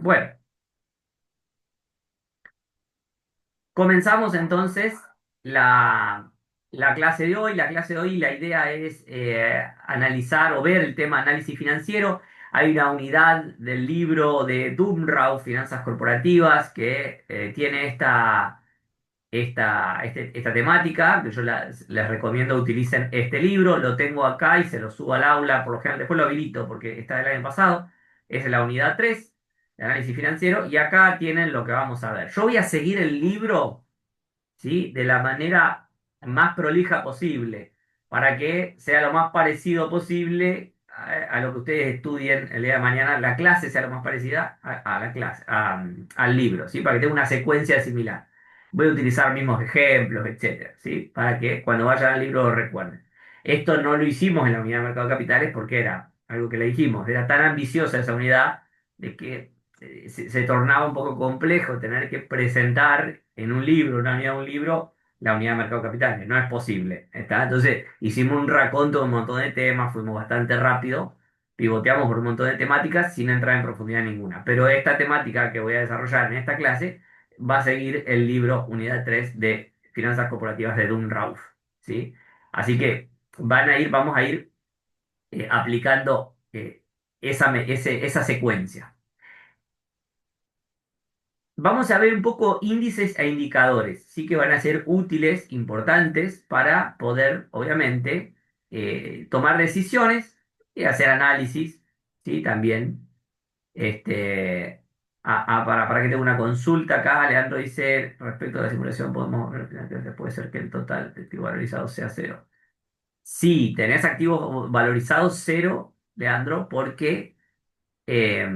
Bueno, comenzamos entonces la, la clase de hoy. La clase de hoy, la idea es analizar o ver el tema análisis financiero. Hay una unidad del libro de Dumrau, Finanzas Corporativas, que tiene esta temática, que yo les recomiendo utilicen este libro. Lo tengo acá y se lo subo al aula, por lo general, después lo habilito porque está del año pasado. Es la unidad 3 de análisis financiero, y acá tienen lo que vamos a ver. Yo voy a seguir el libro, ¿sí? De la manera más prolija posible, para que sea lo más parecido posible a lo que ustedes estudien el día de mañana, la clase sea lo más parecida a la clase, al libro, ¿sí? Para que tenga una secuencia similar. Voy a utilizar mismos ejemplos, etcétera, ¿sí? Para que cuando vayan al libro lo recuerden. Esto no lo hicimos en la unidad de mercado de capitales porque era algo que le dijimos, era tan ambiciosa esa unidad de que se tornaba un poco complejo tener que presentar en un libro, una unidad de un libro, la unidad de mercado de capitales. No es posible. ¿Está? Entonces hicimos un raconto de un montón de temas, fuimos bastante rápido, pivoteamos por un montón de temáticas sin entrar en profundidad ninguna. Pero esta temática que voy a desarrollar en esta clase va a seguir el libro Unidad 3 de Finanzas Corporativas de Dunn Rauf, ¿sí? Así que vamos a ir aplicando esa secuencia. Vamos a ver un poco índices e indicadores, sí que van a ser útiles, importantes para poder, obviamente, tomar decisiones y hacer análisis, ¿sí? También, este, para que tenga una consulta acá, Leandro dice, respecto a la simulación, podemos ver que puede ser que el total de activos valorizados sea cero. Sí, tenés activos valorizados cero, Leandro, porque eh,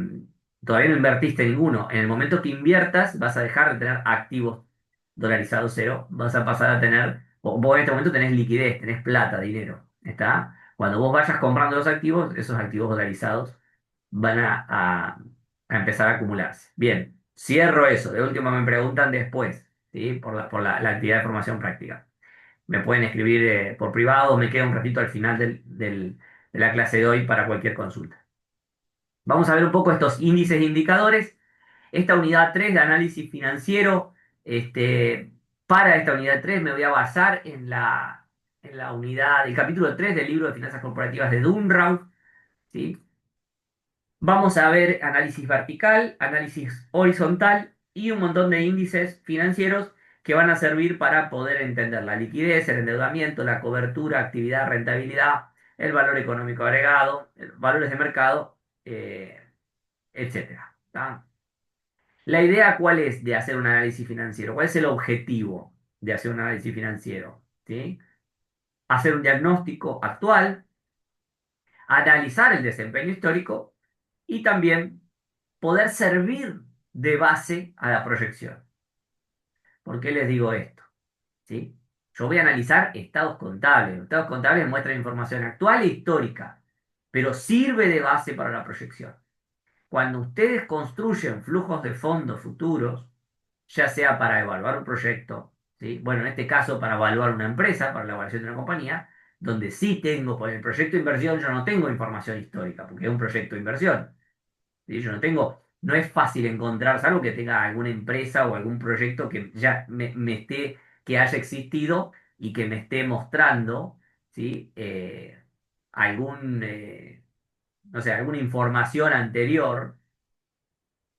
todavía no invertiste ninguno. En el momento que inviertas, vas a dejar de tener activos dolarizados cero, vas a pasar a tener, vos en este momento tenés liquidez, tenés plata, dinero, ¿está? Cuando vos vayas comprando los activos, esos activos dolarizados van a empezar a acumularse. Bien, cierro eso. De último me preguntan después, ¿sí? Por la actividad de formación práctica. Me pueden escribir por privado, me queda un ratito al final de la clase de hoy para cualquier consulta. Vamos a ver un poco estos índices e indicadores. Esta unidad 3 de análisis financiero, este, para esta unidad 3 me voy a basar en la unidad, el capítulo 3 del libro de finanzas corporativas de Dunrauf, ¿sí? Vamos a ver análisis vertical, análisis horizontal y un montón de índices financieros que van a servir para poder entender la liquidez, el endeudamiento, la cobertura, actividad, rentabilidad, el valor económico agregado, valores de mercado, etcétera. ¿Tá? La idea, ¿cuál es de hacer un análisis financiero? ¿Cuál es el objetivo de hacer un análisis financiero? ¿Sí? Hacer un diagnóstico actual, analizar el desempeño histórico y también poder servir de base a la proyección. ¿Por qué les digo esto? ¿Sí? Yo voy a analizar estados contables. Los estados contables muestran información actual e histórica, pero sirve de base para la proyección. Cuando ustedes construyen flujos de fondos futuros, ya sea para evaluar un proyecto, ¿sí? Bueno, en este caso para evaluar una empresa, para la evaluación de una compañía, donde sí tengo, por el proyecto de inversión, yo no tengo información histórica, porque es un proyecto de inversión. ¿Sí? Yo no tengo, no es fácil encontrar, salvo que tenga alguna empresa o algún proyecto que ya que haya existido y que me esté mostrando, ¿sí? Algún, no sé, alguna información anterior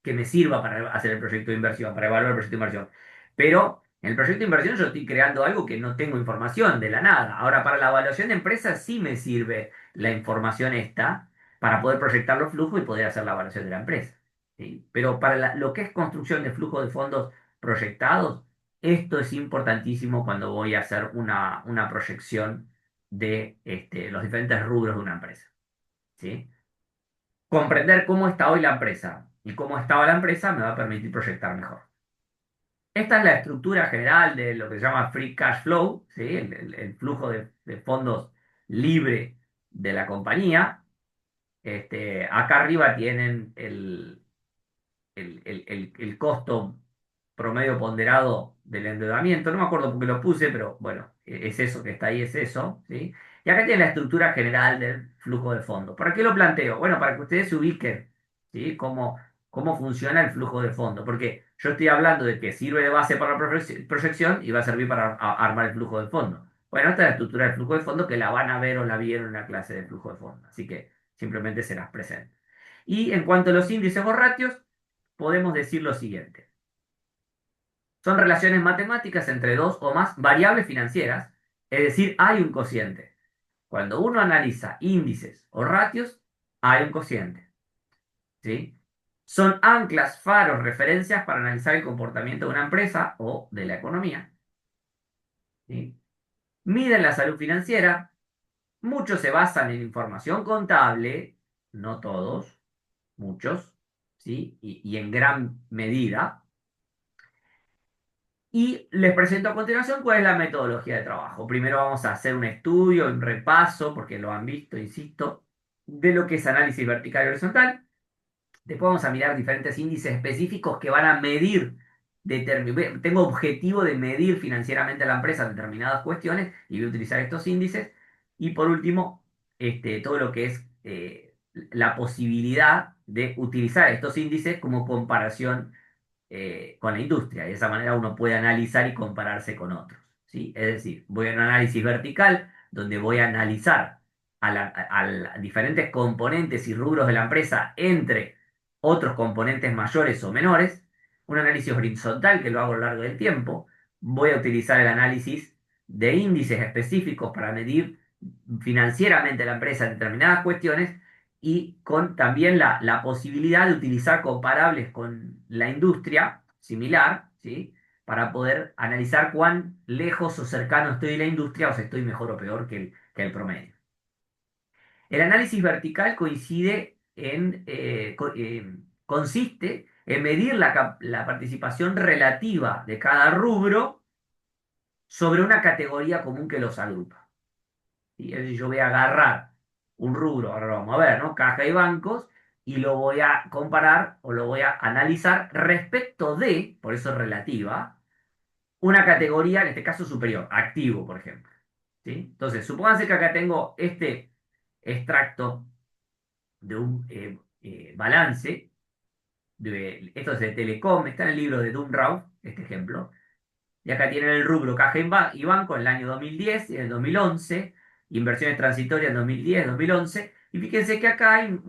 que me sirva para hacer el proyecto de inversión, para evaluar el proyecto de inversión. Pero en el proyecto de inversión yo estoy creando algo que no tengo información de la nada. Ahora, para la evaluación de empresas sí me sirve la información esta para poder proyectar los flujos y poder hacer la evaluación de la empresa. ¿Sí? Pero para lo que es construcción de flujos de fondos proyectados, esto es importantísimo cuando voy a hacer una proyección de los diferentes rubros de una empresa. ¿Sí? Comprender cómo está hoy la empresa y cómo estaba la empresa me va a permitir proyectar mejor. Esta es la estructura general de lo que se llama free cash flow, ¿sí? El flujo de fondos libre de la compañía. Acá arriba tienen el costo promedio ponderado del endeudamiento. No me acuerdo por qué lo puse, pero bueno, es eso que está ahí, es eso, ¿sí? Y acá tiene la estructura general del flujo de fondos. ¿Para qué lo planteo? Bueno, para que ustedes se ubiquen, ¿sí? cómo funciona el flujo de fondo, porque yo estoy hablando de que sirve de base para la proyección y va a servir para armar el flujo de fondo. Bueno, esta es la estructura del flujo de fondo que la van a ver o la vieron en la clase de flujo de fondo, así que simplemente se las presento. Y en cuanto a los índices o ratios, podemos decir lo siguiente. Son relaciones matemáticas entre dos o más variables financieras, es decir, hay un cociente. Cuando uno analiza índices o ratios, hay un cociente. ¿Sí? Son anclas, faros, referencias para analizar el comportamiento de una empresa o de la economía. ¿Sí? Miden la salud financiera. Muchos se basan en información contable, no todos, muchos, ¿sí? Y en gran medida. Y les presento a continuación cuál es la metodología de trabajo. Primero vamos a hacer un estudio, un repaso, porque lo han visto, insisto, de lo que es análisis vertical y horizontal. Después vamos a mirar diferentes índices específicos que van a medir, tengo objetivo de medir financieramente a la empresa determinadas cuestiones y voy a utilizar estos índices. Y por último, todo lo que es la posibilidad de utilizar estos índices como comparación con la industria. Y de esa manera uno puede analizar y compararse con otros. ¿Sí? Es decir, voy a un análisis vertical donde voy a analizar a diferentes componentes y rubros de la empresa entre otros componentes mayores o menores. Un análisis horizontal que lo hago a lo largo del tiempo. Voy a utilizar el análisis de índices específicos para medir financieramente la empresa en determinadas cuestiones y con también la posibilidad de utilizar comparables con la industria similar, ¿sí? Para poder analizar cuán lejos o cercano estoy de la industria o si estoy mejor o peor que el promedio. El análisis vertical consiste en medir la participación relativa de cada rubro sobre una categoría común que los agrupa. ¿Sí? Es decir, yo voy a agarrar un rubro, ahora lo vamos a ver, ¿no? Caja y bancos, y lo voy a comparar o lo voy a analizar respecto de, por eso es relativa, una categoría, en este caso superior, activo, por ejemplo. ¿Sí? Entonces, supónganse que acá tengo este extracto de un balance, esto es de Telecom, está en el libro de Dunrauf, este ejemplo, y acá tienen el rubro caja y banco en el año 2010 y en el 2011, inversiones transitorias en 2010, 2011, y fíjense que acá hay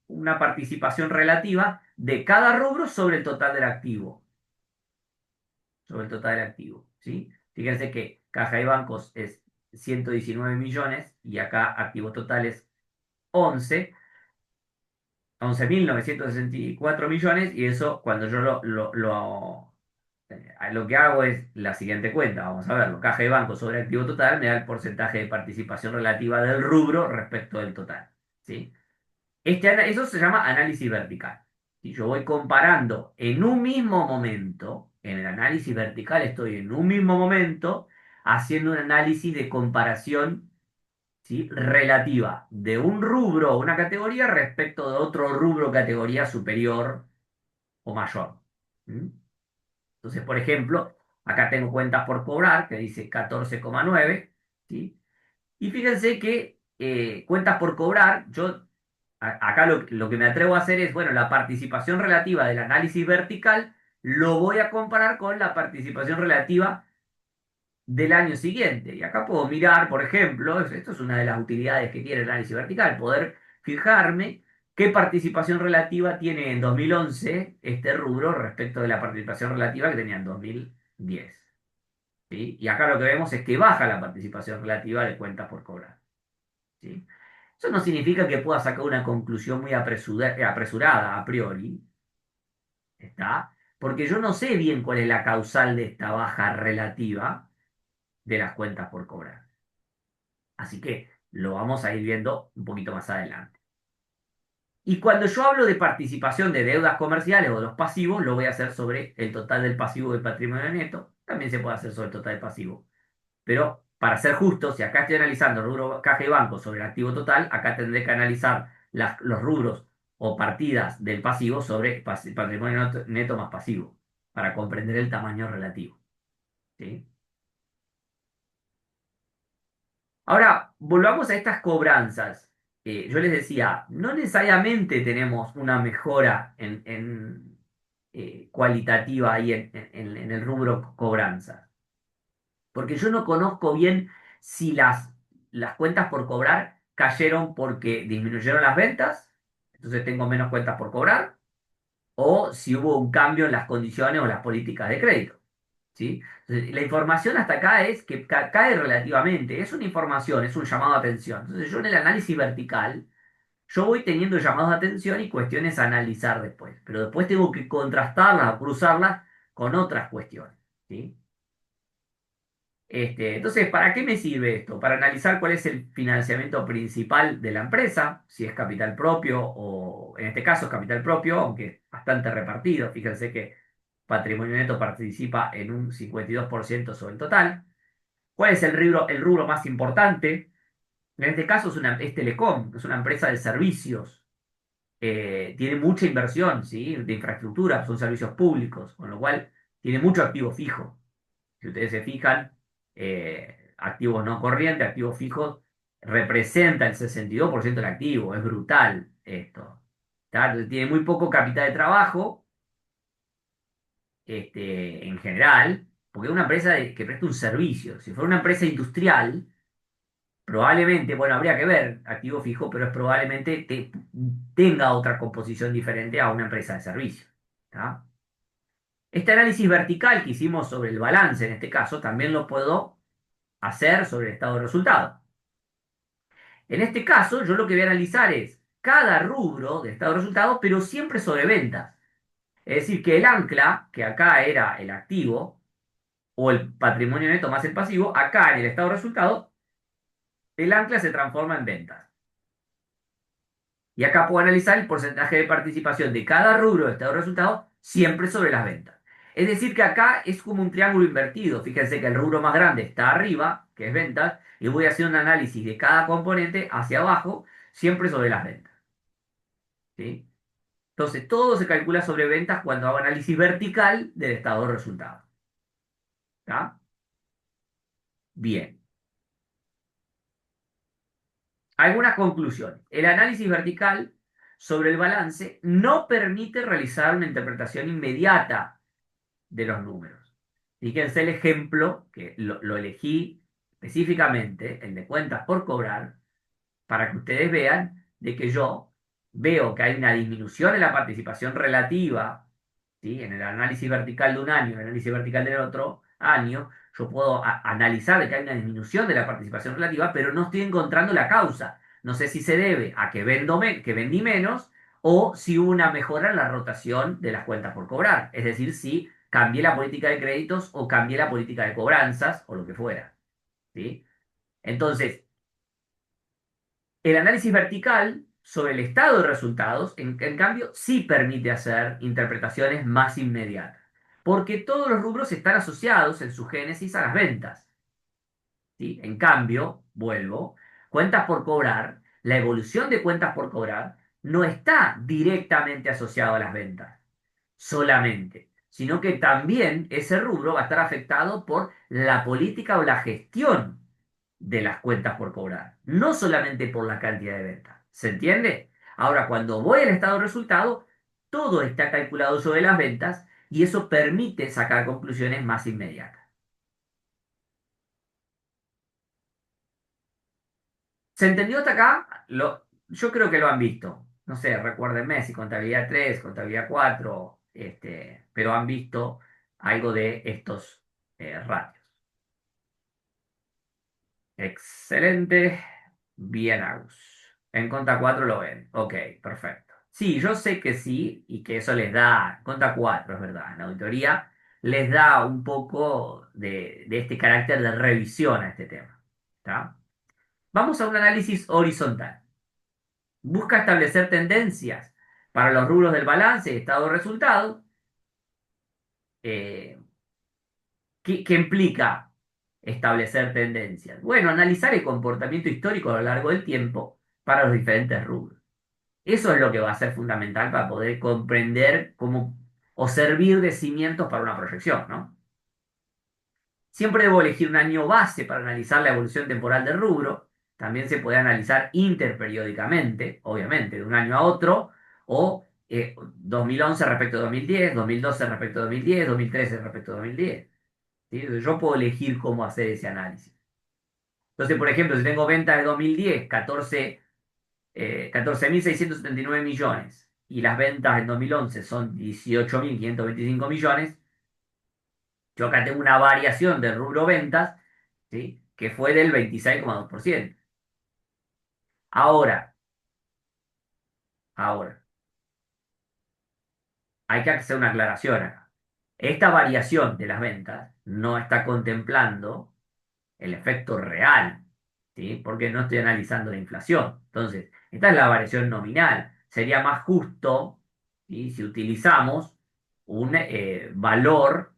una participación relativa de cada rubro sobre el total del activo, sobre el total del activo, ¿sí? Fíjense que caja y bancos es 119 millones y acá activos totales 11, 11.964 millones, y eso cuando yo lo que hago es la siguiente cuenta, vamos a verlo, caja de banco sobre activo total me da el porcentaje de participación relativa del rubro respecto del total, ¿sí? Eso se llama análisis vertical. Si yo voy comparando en un mismo momento, en el análisis vertical estoy en un mismo momento haciendo un análisis de comparación, ¿sí? Relativa de un rubro o una categoría respecto de otro rubro o categoría superior o mayor. ¿Mm? Entonces, por ejemplo, acá tengo cuentas por cobrar, que dice 14,9, ¿sí? Y fíjense que cuentas por cobrar, acá lo que me atrevo a hacer es, bueno, la participación relativa del análisis vertical lo voy a comparar con la participación relativa del año siguiente. Y acá puedo mirar, por ejemplo, esto es una de las utilidades que tiene el análisis vertical, poder fijarme qué participación relativa tiene en 2011 este rubro respecto de la participación relativa que tenía en 2010. ¿Sí? Y acá lo que vemos es que baja la participación relativa de cuentas por cobrar. ¿Sí? Eso no significa que pueda sacar una conclusión muy apresurada a priori, ¿está? Porque yo no sé bien cuál es la causal de esta baja relativa de las cuentas por cobrar. Así que lo vamos a ir viendo un poquito más adelante. Y cuando yo hablo de participación de deudas comerciales o de los pasivos, lo voy a hacer sobre el total del pasivo del patrimonio neto. También se puede hacer sobre el total del pasivo. Pero para ser justo, si acá estoy analizando rubro caja y banco sobre el activo total, acá tendré que analizar los rubros o partidas del pasivo sobre patrimonio neto más pasivo, para comprender el tamaño relativo. ¿Sí? Ahora, volvamos a estas cobranzas. yo les decía, no necesariamente tenemos una mejora cualitativa ahí en el rubro cobranza, porque yo no conozco bien si las cuentas por cobrar cayeron porque disminuyeron las ventas, entonces tengo menos cuentas por cobrar, o si hubo un cambio en las condiciones o las políticas de crédito. ¿Sí? Entonces, la información hasta acá es que cae relativamente, es una información, es un llamado de atención. Entonces yo en el análisis vertical, yo voy teniendo llamados de atención y cuestiones a analizar después, pero después tengo que contrastarlas o cruzarlas con otras cuestiones. ¿Sí? Entonces, ¿para qué me sirve esto? Para analizar cuál es el financiamiento principal de la empresa, si es capital propio o en este caso es capital propio, aunque bastante repartido. Fíjense que patrimonio neto participa en un 52% sobre el total. ¿Cuál es el rubro más importante? En este caso es Telecom, es una empresa de servicios. Tiene mucha inversión, ¿sí? De infraestructura, son servicios públicos, con lo cual tiene mucho activo fijo. Si ustedes se fijan, activos no corrientes, activos fijos, representa el 62% del activo. Es brutal esto. ¿Tá? Entonces, tiene muy poco capital de trabajo, en general, porque es una empresa que presta un servicio. Si fuera una empresa industrial, probablemente, bueno, habría que ver activo fijo, pero es probablemente tenga otra composición diferente a una empresa de servicio. ¿Tá? Este análisis vertical que hicimos sobre el balance, en este caso, también lo puedo hacer sobre el estado de resultado. En este caso, yo lo que voy a analizar es cada rubro de estado de resultado, pero siempre sobre ventas. Es decir, que el ancla, que acá era el activo, o el patrimonio neto más el pasivo, acá en el estado de resultado, el ancla se transforma en ventas. Y acá puedo analizar el porcentaje de participación de cada rubro de estado de resultado siempre sobre las ventas. Es decir, que acá es como un triángulo invertido. Fíjense que el rubro más grande está arriba, que es ventas, y voy a hacer un análisis de cada componente hacia abajo, siempre sobre las ventas. ¿Sí? Entonces, todo se calcula sobre ventas cuando hago análisis vertical del estado de resultado. ¿Está? Bien. Algunas conclusiones. El análisis vertical sobre el balance no permite realizar una interpretación inmediata de los números. Fíjense el ejemplo, que lo elegí específicamente, el de cuentas por cobrar, para que ustedes vean de que yo veo que hay una disminución en la participación relativa, ¿sí? En el análisis vertical de un año, en el análisis vertical del otro año, yo puedo analizar de que hay una disminución de la participación relativa, pero no estoy encontrando la causa. No sé si se debe a que, que vendí menos o si hubo una mejora en la rotación de las cuentas por cobrar. Es decir, si cambié la política de créditos o cambié la política de cobranzas o lo que fuera. ¿Sí? Entonces, el análisis vertical sobre el estado de resultados, en cambio, sí permite hacer interpretaciones más inmediatas, porque todos los rubros están asociados en su génesis a las ventas. ¿Sí? En cambio, vuelvo, cuentas por cobrar, la evolución de cuentas por cobrar no está directamente asociado a las ventas solamente, sino que también ese rubro va a estar afectado por la política o la gestión de las cuentas por cobrar, no solamente por la cantidad de ventas. ¿Se entiende? Ahora, cuando voy al estado de resultado, todo está calculado sobre las ventas y eso permite sacar conclusiones más inmediatas. ¿Se entendió hasta acá? Yo creo que lo han visto. No sé, recuérdenme si contabilidad 3, contabilidad 4, pero han visto algo de estos ratios. Excelente. Bien, Agus. En conta 4 lo ven. Ok, perfecto. Sí, yo sé que sí y que eso les da, conta 4 es verdad, en auditoría les da un poco de este carácter de revisión a este tema. ¿Está? Vamos a un análisis horizontal. Busca establecer tendencias para los rubros del balance y estado de resultados. eh, ¿qué implica establecer tendencias? Bueno, analizar el comportamiento histórico a lo largo del tiempo para los diferentes rubros. Eso es lo que va a ser fundamental para poder comprender cómo o servir de cimientos para una proyección, ¿no? Siempre debo elegir un año base para analizar la evolución temporal del rubro. también se puede analizar interperiódicamente, obviamente, de un año a otro, o 2011 respecto a 2010, 2012 respecto a 2010, 2013 respecto a 2010. ¿Sí? Entonces, yo puedo elegir cómo hacer ese análisis. Entonces, por ejemplo, si tengo ventas de 2010, 14.679 millones, y las ventas en 2011 son 18.525 millones, yo acá tengo una variación del rubro ventas, ¿sí? Que fue del 26,2%. Ahora, ahora, hay que hacer una aclaración acá. Esta variación de las ventas no está contemplando el efecto real, ¿sí? Porque no estoy analizando la inflación. Entonces, esta es la variación nominal. Sería más justo, ¿sí? Si utilizamos un valor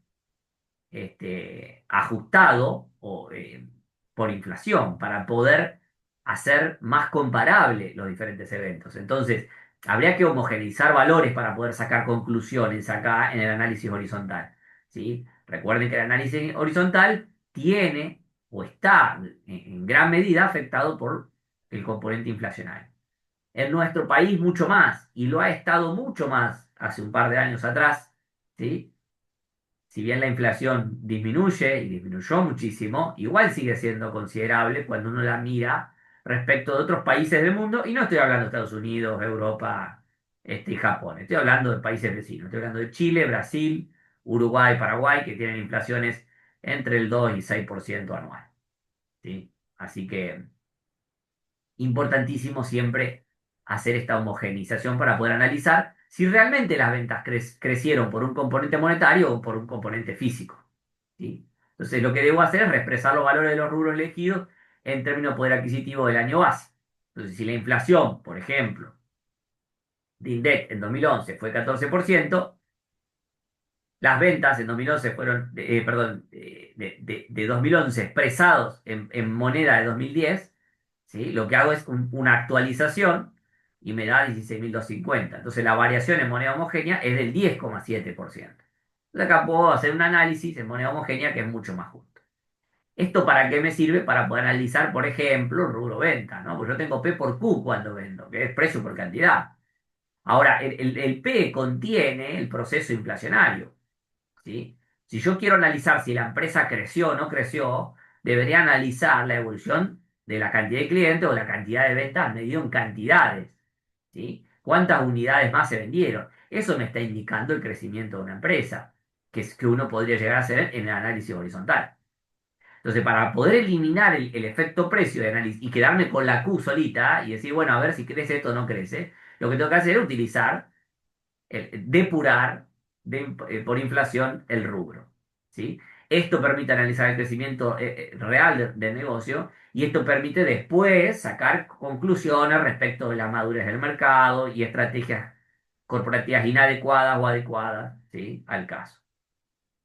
ajustado por inflación para poder hacer más comparable los diferentes eventos. Entonces, habría que homogeneizar valores para poder sacar conclusiones acá en el análisis horizontal. ¿Sí? Recuerden que el análisis horizontal tiene o está en gran medida afectado por el componente inflacionario. En nuestro país mucho más, y lo ha estado mucho más hace un par de años atrás, ¿sí? Si bien la inflación disminuye y disminuyó muchísimo, igual sigue siendo considerable cuando uno la mira respecto de otros países del mundo, y no estoy hablando de Estados Unidos, Europa, y Japón, estoy hablando de países vecinos, estoy hablando de Chile, Brasil, Uruguay, Paraguay, que tienen inflaciones entre el 2 y 6% anual, ¿sí? Así que importantísimo siempre hacer esta homogenización para poder analizar si realmente las ventas crecieron por un componente monetario o por un componente físico. ¿Sí? Entonces, lo que debo hacer es reexpresar los valores de los rubros elegidos en términos de poder adquisitivo del año base. Entonces, si la inflación, por ejemplo, de INDEC en 2011 fue 14%, las ventas en 2011 fueron, perdón, de 2011 expresados en moneda de 2010, ¿sí? Lo que hago es una actualización y me da 16.250. Entonces la variación en moneda homogénea es del 10,7%. Entonces acá puedo hacer un análisis en moneda homogénea que es mucho más justo. ¿Esto para qué me sirve? Para poder analizar, por ejemplo, el rubro venta, ¿no? Pues yo tengo P por Q cuando vendo, que es precio por cantidad. Ahora, el P contiene el proceso inflacionario. ¿Sí? Si yo quiero analizar si la empresa creció o no creció, debería analizar la evolución de la cantidad de clientes o la cantidad de ventas medido en cantidades. ¿Sí? ¿Cuántas unidades más se vendieron? Eso me está indicando el crecimiento de una empresa, que es que uno podría llegar a hacer en el análisis horizontal. Entonces, para poder eliminar el efecto precio de análisis y quedarme con la Q solita y decir, bueno, a ver si crece esto o no crece, lo que tengo que hacer es utilizar depurar por inflación el rubro. ¿Sí? Esto permite analizar el crecimiento real del negocio y esto permite después sacar conclusiones respecto de la madurez del mercado y estrategias corporativas inadecuadas o adecuadas, ¿sí? Al caso.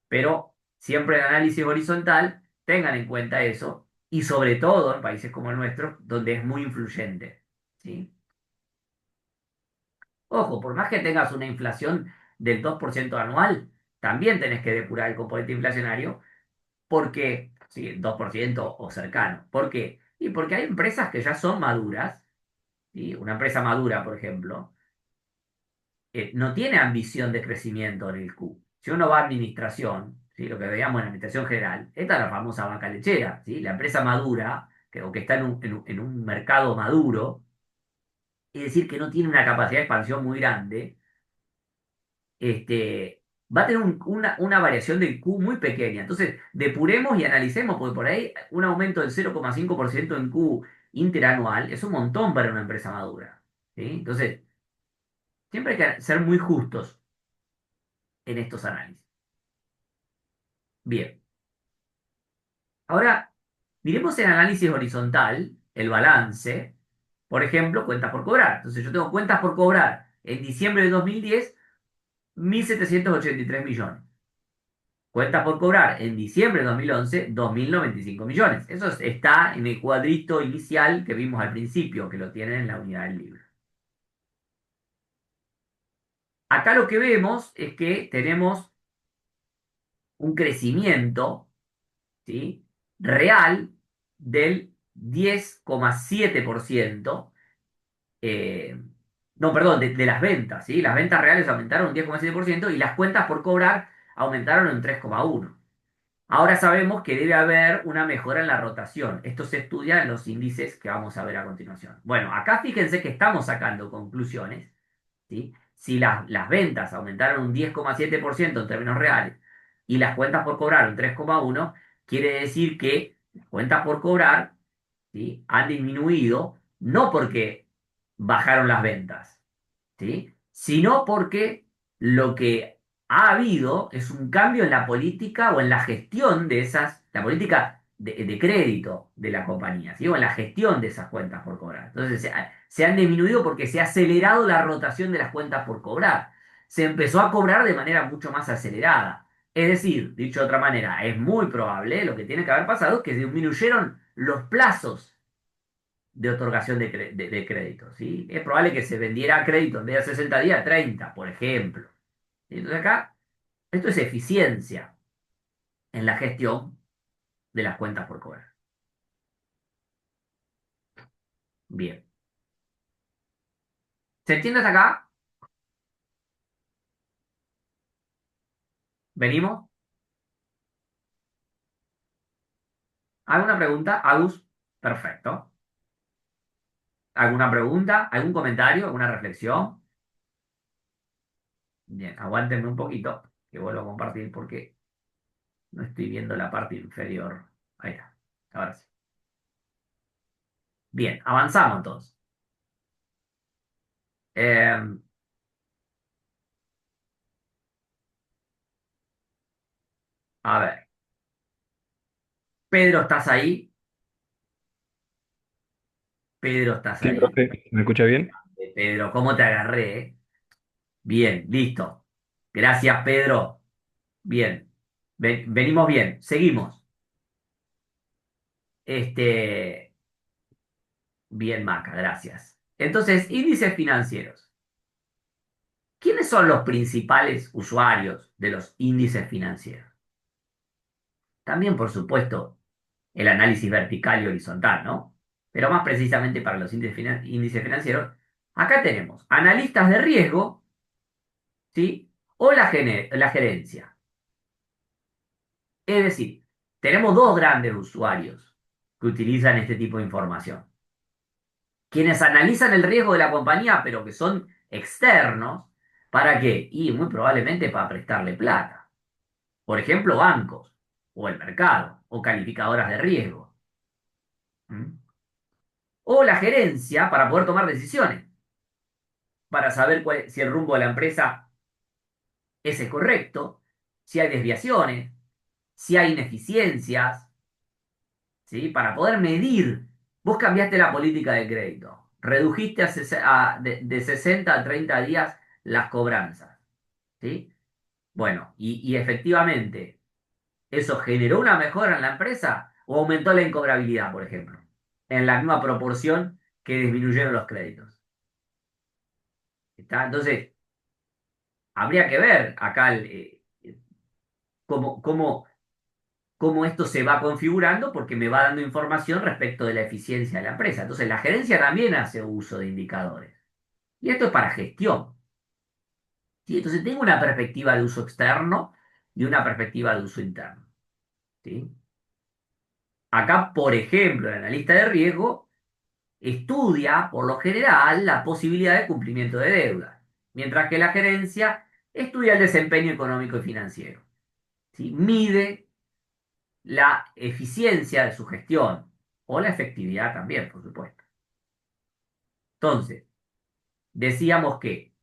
Pero siempre el análisis horizontal, tengan en cuenta eso y sobre todo en países como el nuestro, donde es muy influyente. ¿Sí? Ojo, por más que tengas una inflación del 2% anual, también tenés que depurar el componente inflacionario porque, sí, 2% o cercano. ¿Por qué? Y porque hay empresas que ya son maduras, ¿sí? Una empresa madura, por ejemplo, no tiene ambición de crecimiento en el Q. Si uno va a administración, ¿sí? Lo que veíamos en la administración general, esta es la famosa vaca lechera, ¿sí? La empresa madura, o que está en un mercado maduro, es decir, que no tiene una capacidad de expansión muy grande, va a tener una variación del Q muy pequeña. Entonces, depuremos y analicemos, porque por ahí un aumento del 0,5% en Q interanual es un montón para una empresa madura. ¿Sí? Entonces, siempre hay que ser muy justos en estos análisis. Bien, ahora miremos el análisis horizontal, el balance, por ejemplo, cuentas por cobrar. Entonces, yo tengo cuentas por cobrar en diciembre de 2010, 1.783 millones. Cuentas por cobrar en diciembre de 2011, 2.095 millones. Eso está en el cuadrito inicial que vimos al principio, que lo tienen en la unidad del libro. Acá lo que vemos es que tenemos un crecimiento, ¿sí? Real del 10,7%. eh, no, perdón, de las ventas, ¿sí? Las ventas reales aumentaron un 10,7% y las cuentas por cobrar aumentaron un 3,1%. Ahora sabemos que debe haber una mejora en la rotación. Esto se estudia en los índices que vamos a ver a continuación. Bueno, acá fíjense que estamos sacando conclusiones, ¿sí? Si las ventas aumentaron un 10,7% en términos reales y las cuentas por cobrar un 3,1%, quiere decir que las cuentas por cobrar, ¿sí?, han disminuido no porque bajaron las ventas, ¿sí?, sino porque lo que ha habido es un cambio en la política o en la gestión de la política de crédito de la compañía, ¿sí?, o en la gestión de esas cuentas por cobrar. Entonces, se han disminuido porque se ha acelerado la rotación de las cuentas por cobrar. Se empezó a cobrar de manera mucho más acelerada. Es decir, dicho de otra manera, es muy probable, lo que tiene que haber pasado es que disminuyeron los plazos de otorgación de crédito, ¿sí? Es probable que se vendiera crédito en vez de 60 días, 30, por ejemplo. Entonces acá, esto es eficiencia en la gestión de las cuentas por cobrar. Bien. ¿Se entiende hasta acá? ¿Venimos? ¿Alguna pregunta? Agus, perfecto. ¿Alguna pregunta? ¿Algún comentario? ¿Alguna reflexión? Bien, aguántenme un poquito, que vuelvo a compartir porque no estoy viendo la parte inferior. Ahí está. Ahora sí. Bien, avanzamos entonces. Eh, a ver, Pedro, ¿estás ahí? Pedro, ¿estás Sí, ahí? profe, ¿me escucha bien? Pedro, ¿cómo te agarré? Bien, listo. Gracias, Pedro. Bien. Venimos bien. Seguimos. Este, bien, Maca, gracias. Entonces, índices financieros. ¿Quiénes son los principales usuarios de los índices financieros? También, por supuesto, el análisis vertical y horizontal, ¿no? Pero más precisamente para los índices financieros, acá tenemos analistas de riesgo, ¿sí? O la gerencia. Es decir, tenemos dos grandes usuarios que utilizan este tipo de información. Quienes analizan el riesgo de la compañía, pero que son externos, ¿para qué? Y muy probablemente para prestarle plata. Por ejemplo, bancos, o el mercado, o calificadoras de riesgo. ¿Mm? O la gerencia para poder tomar decisiones, para saber si el rumbo de la empresa es el correcto, si hay desviaciones, si hay ineficiencias, ¿sí? Para poder medir. Vos cambiaste la política de crédito, redujiste de 60 a 30 días las cobranzas, ¿sí? Bueno, y efectivamente, ¿eso generó una mejora en la empresa o aumentó la incobrabilidad, por ejemplo? En la misma proporción que disminuyeron los créditos. ¿Está? Entonces, habría que ver acá cómo, cómo esto se va configurando porque me va dando información respecto de la eficiencia de la empresa. Entonces, la gerencia también hace uso de indicadores. Y esto es para gestión, ¿sí? Entonces, tengo una perspectiva de uso externo y una perspectiva de uso interno, ¿sí? Acá, por ejemplo, el analista de riesgo estudia, por lo general, la posibilidad de cumplimiento de deuda, mientras que la gerencia estudia el desempeño económico y financiero, ¿sí? Mide la eficiencia de su gestión o la efectividad también, por supuesto. Entonces, decíamos que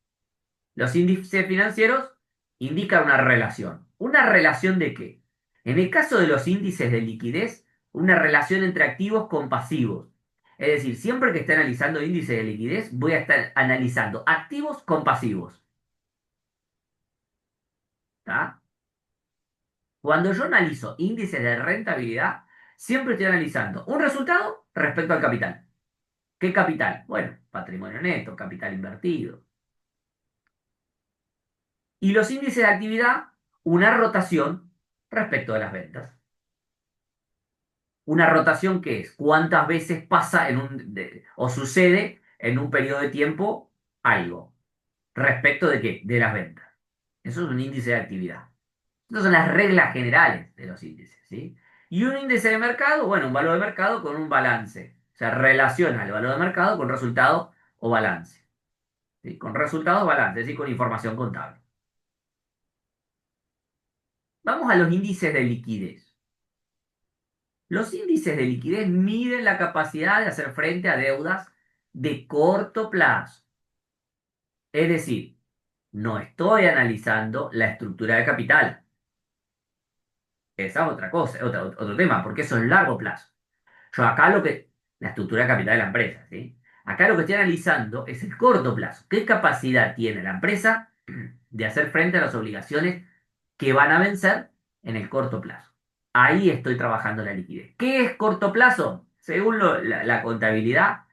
los índices financieros indican una relación. ¿Una relación de qué? En el caso de los índices de liquidez, una relación entre activos con pasivos. Es decir, siempre que esté analizando índices de liquidez, voy a estar analizando activos con pasivos. ¿Tá? Cuando yo analizo índices de rentabilidad, siempre estoy analizando un resultado respecto al capital. ¿Qué capital? Bueno, patrimonio neto, capital invertido. Y los índices de actividad, una rotación respecto de las ventas. ¿Una rotación qué es? ¿Cuántas veces pasa o sucede en un periodo de tiempo algo? ¿Respecto de qué? De las ventas. Eso es un índice de actividad. Estas son las reglas generales de los índices, ¿sí? Y un índice de mercado, bueno, un valor de mercado con un balance. O sea, relaciona el valor de mercado con resultado o balance. ¿Sí? Con resultados, balance, es decir, con información contable. Vamos a los índices de liquidez. Los índices de liquidez miden la capacidad de hacer frente a deudas de corto plazo. Es decir, no estoy analizando la estructura de capital. Esa es otra cosa, otro tema, porque eso es largo plazo. Yo acá la estructura de capital de la empresa, ¿sí? Acá lo que estoy analizando es el corto plazo. ¿Qué capacidad tiene la empresa de hacer frente a las obligaciones que van a vencer en el corto plazo? Ahí estoy trabajando la liquidez. ¿Qué es corto plazo? Según la contabilidad,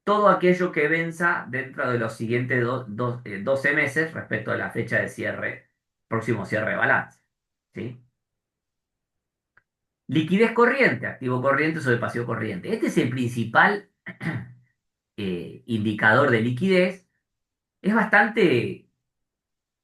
todo aquello que venza dentro de los siguientes 12 meses respecto a la fecha de cierre, próximo cierre de balance. ¿Sí? Liquidez corriente, activo corriente sobre pasivo corriente. Este es el principal indicador de liquidez. Es bastante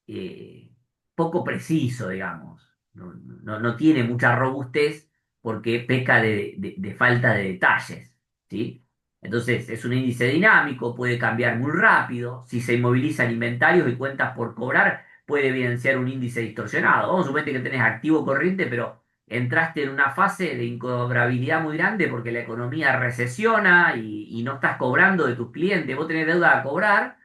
eh, poco preciso, digamos. No tiene mucha robustez porque peca de falta de detalles, ¿sí? Entonces, es un índice dinámico, puede cambiar muy rápido. Si se inmovilizan inventarios y cuentas por cobrar, puede evidenciar un índice distorsionado. Vamos a suponer que tenés activo corriente, pero entraste en una fase de incobrabilidad muy grande porque la economía recesiona y no estás cobrando de tus clientes. Vos tenés deuda a cobrar,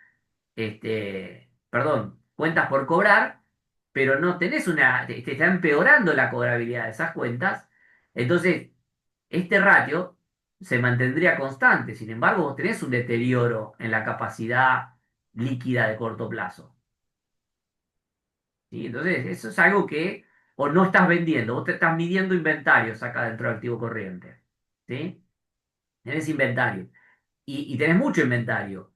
perdón, cuentas por cobrar, pero no tenés te está empeorando la cobrabilidad de esas cuentas. Entonces, este ratio se mantendría constante. Sin embargo, vos tenés un deterioro en la capacidad líquida de corto plazo. ¿Sí? Entonces, eso es algo que o no estás vendiendo, vos te estás midiendo inventarios acá dentro del activo corriente. ¿Sí? Tenés inventario. Y tenés mucho inventario.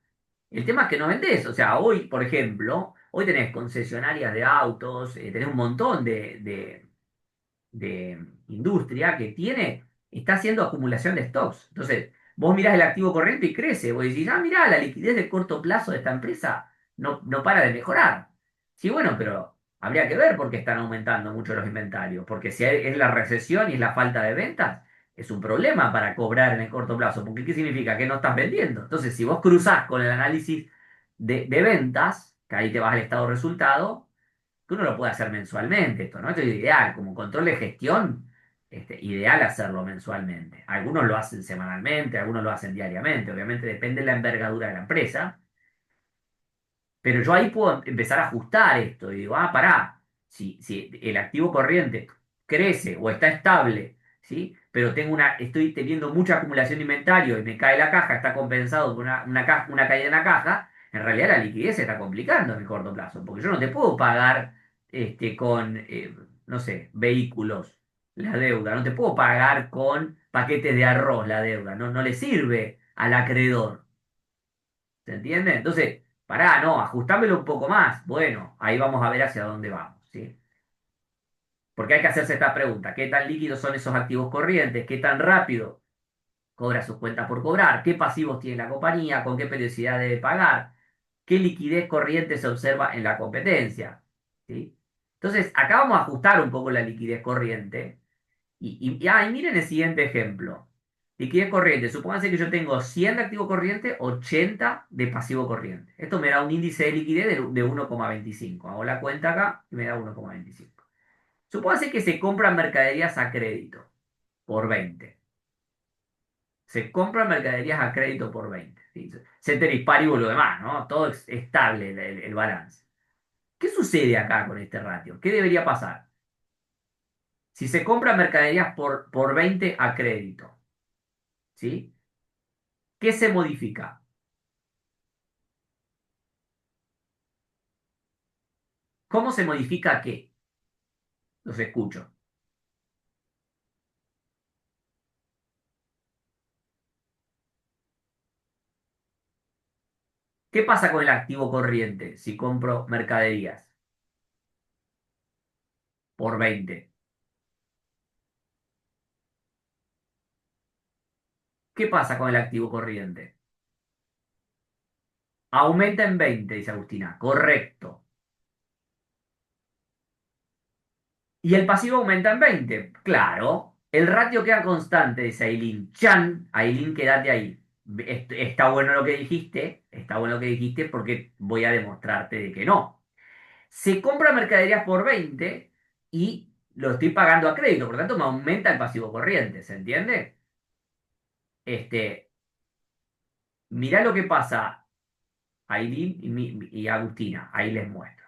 El tema es que no vendés. O sea, hoy, por ejemplo, hoy tenés concesionarias de autos, tenés un montón de industria que está haciendo acumulación de stocks. Entonces, vos mirás el activo corriente y crece. Vos decís, mirá, la liquidez de corto plazo de esta empresa no para de mejorar. Sí, bueno, pero habría que ver por qué están aumentando mucho los inventarios. Porque si es la recesión y es la falta de ventas, es un problema para cobrar en el corto plazo. Porque ¿qué significa? Que no estás vendiendo. Entonces, si vos cruzás con el análisis de ventas, que ahí te vas al estado de resultado, que uno lo puede hacer mensualmente, esto, ¿no? Esto es ideal, como control de gestión, ideal hacerlo mensualmente. Algunos lo hacen semanalmente, algunos lo hacen diariamente, obviamente depende de la envergadura de la empresa, pero yo ahí puedo empezar a ajustar esto y digo, pará, si el activo corriente crece o está estable, ¿sí? Pero estoy teniendo mucha acumulación de inventario y me cae la caja, está compensado por una caída en la caja, en realidad la liquidez se está complicando en el corto plazo, porque yo no te puedo pagar con, no sé, vehículos la deuda, no te puedo pagar con paquetes de arroz la deuda, no le sirve al acreedor. ¿Se entiende? Entonces, pará, no, ajustámelo un poco más. Bueno, ahí vamos a ver hacia dónde vamos, ¿sí? Porque hay que hacerse esta pregunta: ¿qué tan líquidos son esos activos corrientes? ¿Qué tan rápido cobra sus cuentas por cobrar? ¿Qué pasivos tiene la compañía? ¿Con qué periodicidad debe pagar? ¿Qué liquidez corriente se observa en la competencia? ¿Sí? Entonces, acá vamos a ajustar un poco la liquidez corriente y miren el siguiente ejemplo. Liquidez corriente. Supónganse que yo tengo 100 de activo corriente, 80 de pasivo corriente. Esto me da un índice de liquidez de 1,25. Hago la cuenta acá y me da 1,25. Supónganse que se compran mercaderías a crédito por 20. Se compran mercaderías a crédito por 20. ¿Sí? Ceteris paribus lo demás, ¿no? Todo es estable el balance. ¿Qué sucede acá con este ratio? ¿Qué debería pasar? Si se compran mercaderías por 20 a crédito, ¿sí? ¿Qué se modifica? ¿Cómo se modifica qué? Los escucho. ¿Qué pasa con el activo corriente si compro mercaderías por 20? ¿qué pasa con el activo corriente? Aumenta en 20, dice Agustina. Correcto. Y el pasivo aumenta en 20. Claro. El ratio queda constante, dice Aileen. Chan, Aileen, quédate ahí. Está bueno lo que dijiste, está bueno lo que dijiste porque voy a demostrarte de que no. Se compra mercaderías por 20 y lo estoy pagando a crédito, por lo tanto me aumenta el pasivo corriente, ¿se entiende? Este, mirá lo que pasa, Aileen y Agustina, ahí les muestro.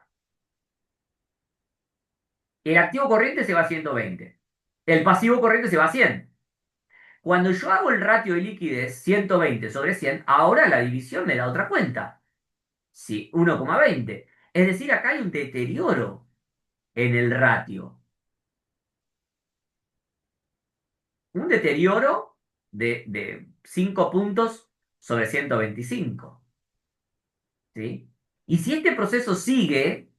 El activo corriente se va a 120, el pasivo corriente se va a 100. Cuando yo hago el ratio de liquidez 120 sobre 100, ahora la división me da otra cuenta. Sí, 1,20. Es decir, acá hay un deterioro en el ratio. Un deterioro de 5 puntos sobre 125. ¿Sí? Y si este proceso sigue,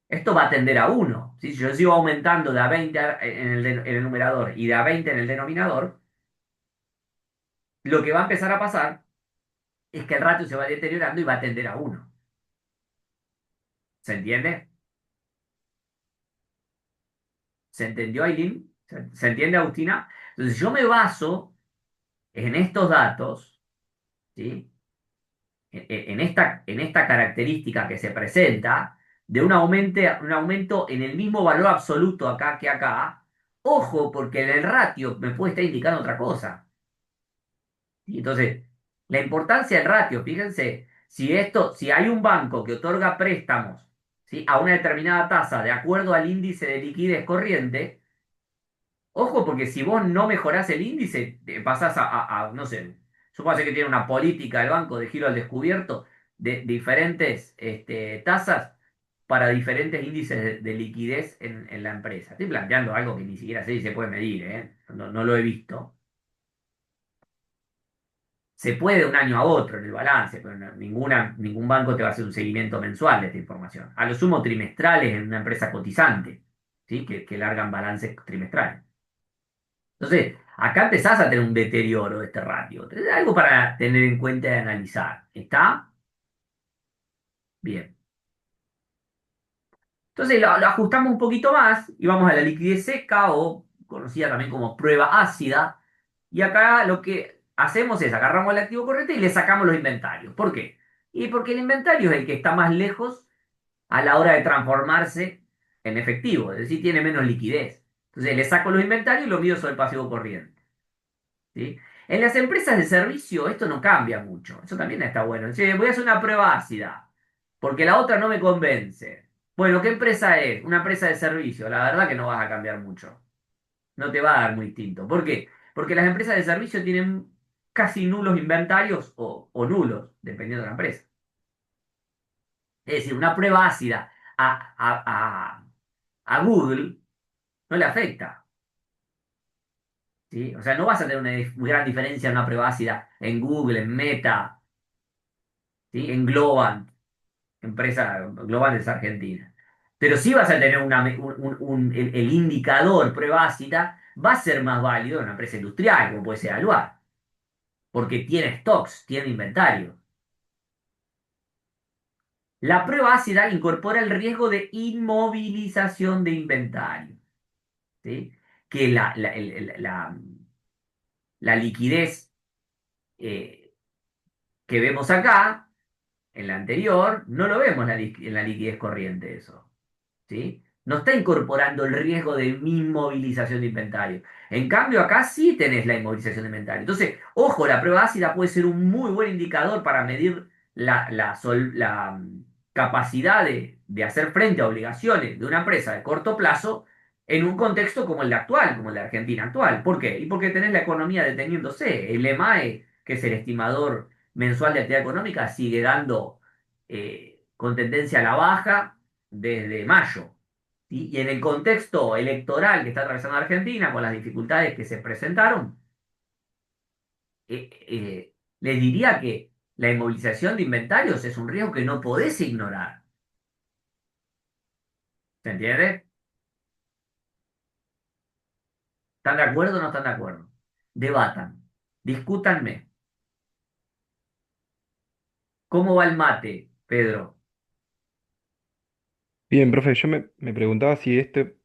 esto va a tender a uno. ¿Sí? Si yo sigo aumentando de a 20 en el numerador y de a 20 en el denominador, lo que va a empezar a pasar es que el ratio se va deteriorando y va a tender a uno. ¿Se entiende? ¿Se entendió, Aileen? ¿Se entiende, Agustina? Entonces, yo me baso en estos datos, ¿sí? En esta característica que se presenta de un aumento en el mismo valor absoluto acá que acá. Ojo, porque en el ratio me puede estar indicando otra cosa. ¿Sí? Entonces, la importancia del ratio, fíjense, si hay un banco que otorga préstamos, ¿sí? A una determinada tasa de acuerdo al índice de liquidez corriente, ojo, porque si vos no mejorás el índice, pasás no sé, yo puedo hacer que tiene una política del banco de giro al descubierto de diferentes tasas para diferentes índices de liquidez en la empresa. Estoy planteando algo que ni siquiera sé si se puede medir, ¿eh? No lo he visto. Se puede de un año a otro en el balance, pero ningún banco te va a hacer un seguimiento mensual de esta información. A lo sumo trimestrales en una empresa cotizante, ¿sí? Que largan balances trimestrales. Entonces, acá empezás a tener un deterioro de este ratio. Tenés algo para tener en cuenta y analizar. ¿Está? Bien. Entonces lo ajustamos un poquito más y vamos a la liquidez seca o conocida también como prueba ácida. Y acá lo que hacemos es agarramos el activo corriente y le sacamos los inventarios. ¿Por qué? Y porque el inventario es el que está más lejos a la hora de transformarse en efectivo, es decir, tiene menos liquidez. Entonces le saco los inventarios y lo mido sobre el pasivo corriente. ¿Sí? En las empresas de servicio esto no cambia mucho. Eso también está bueno. Che, voy a hacer una prueba ácida, porque la otra no me convence. Bueno, ¿qué empresa es? Una empresa de servicio. La verdad que no vas a cambiar mucho. No te va a dar muy distinto. ¿Por qué? Porque las empresas de servicio tienen casi nulos inventarios o nulos, dependiendo de la empresa. Es decir, una prueba ácida a Google no le afecta. ¿Sí? O sea, no vas a tener una gran diferencia en una prueba ácida en Google, en Meta, ¿sí? En Globant, empresa Globant es Argentina. Pero sí vas a tener el indicador prueba ácida, va a ser más válido en una empresa industrial, como puede ser Aluar, porque tiene stocks, tiene inventario. La prueba ácida incorpora el riesgo de inmovilización de inventario, ¿sí? Que la liquidez que vemos acá, en la anterior, no lo vemos en la liquidez corriente eso. ¿Sí? No está incorporando el riesgo de inmovilización de inventario. En cambio, acá sí tenés la inmovilización de inventario. Entonces, ojo, la prueba ácida puede ser un muy buen indicador para medir la capacidad de hacer frente a obligaciones de una empresa de corto plazo en un contexto como el de actual, como el de Argentina actual. ¿Por qué? Y porque tenés la economía deteniéndose. El EMAE, que es el estimador mensual de actividad económica, sigue dando con tendencia a la baja desde mayo. ¿Sí? Y en el contexto electoral que está atravesando Argentina, con las dificultades que se presentaron, les diría que la inmovilización de inventarios es un riesgo que no podés ignorar. ¿Se entiende? ¿Están de acuerdo o no están de acuerdo? Debatan. Discútanme. ¿Cómo va el mate, Pedro? Bien, profe, me preguntaba si este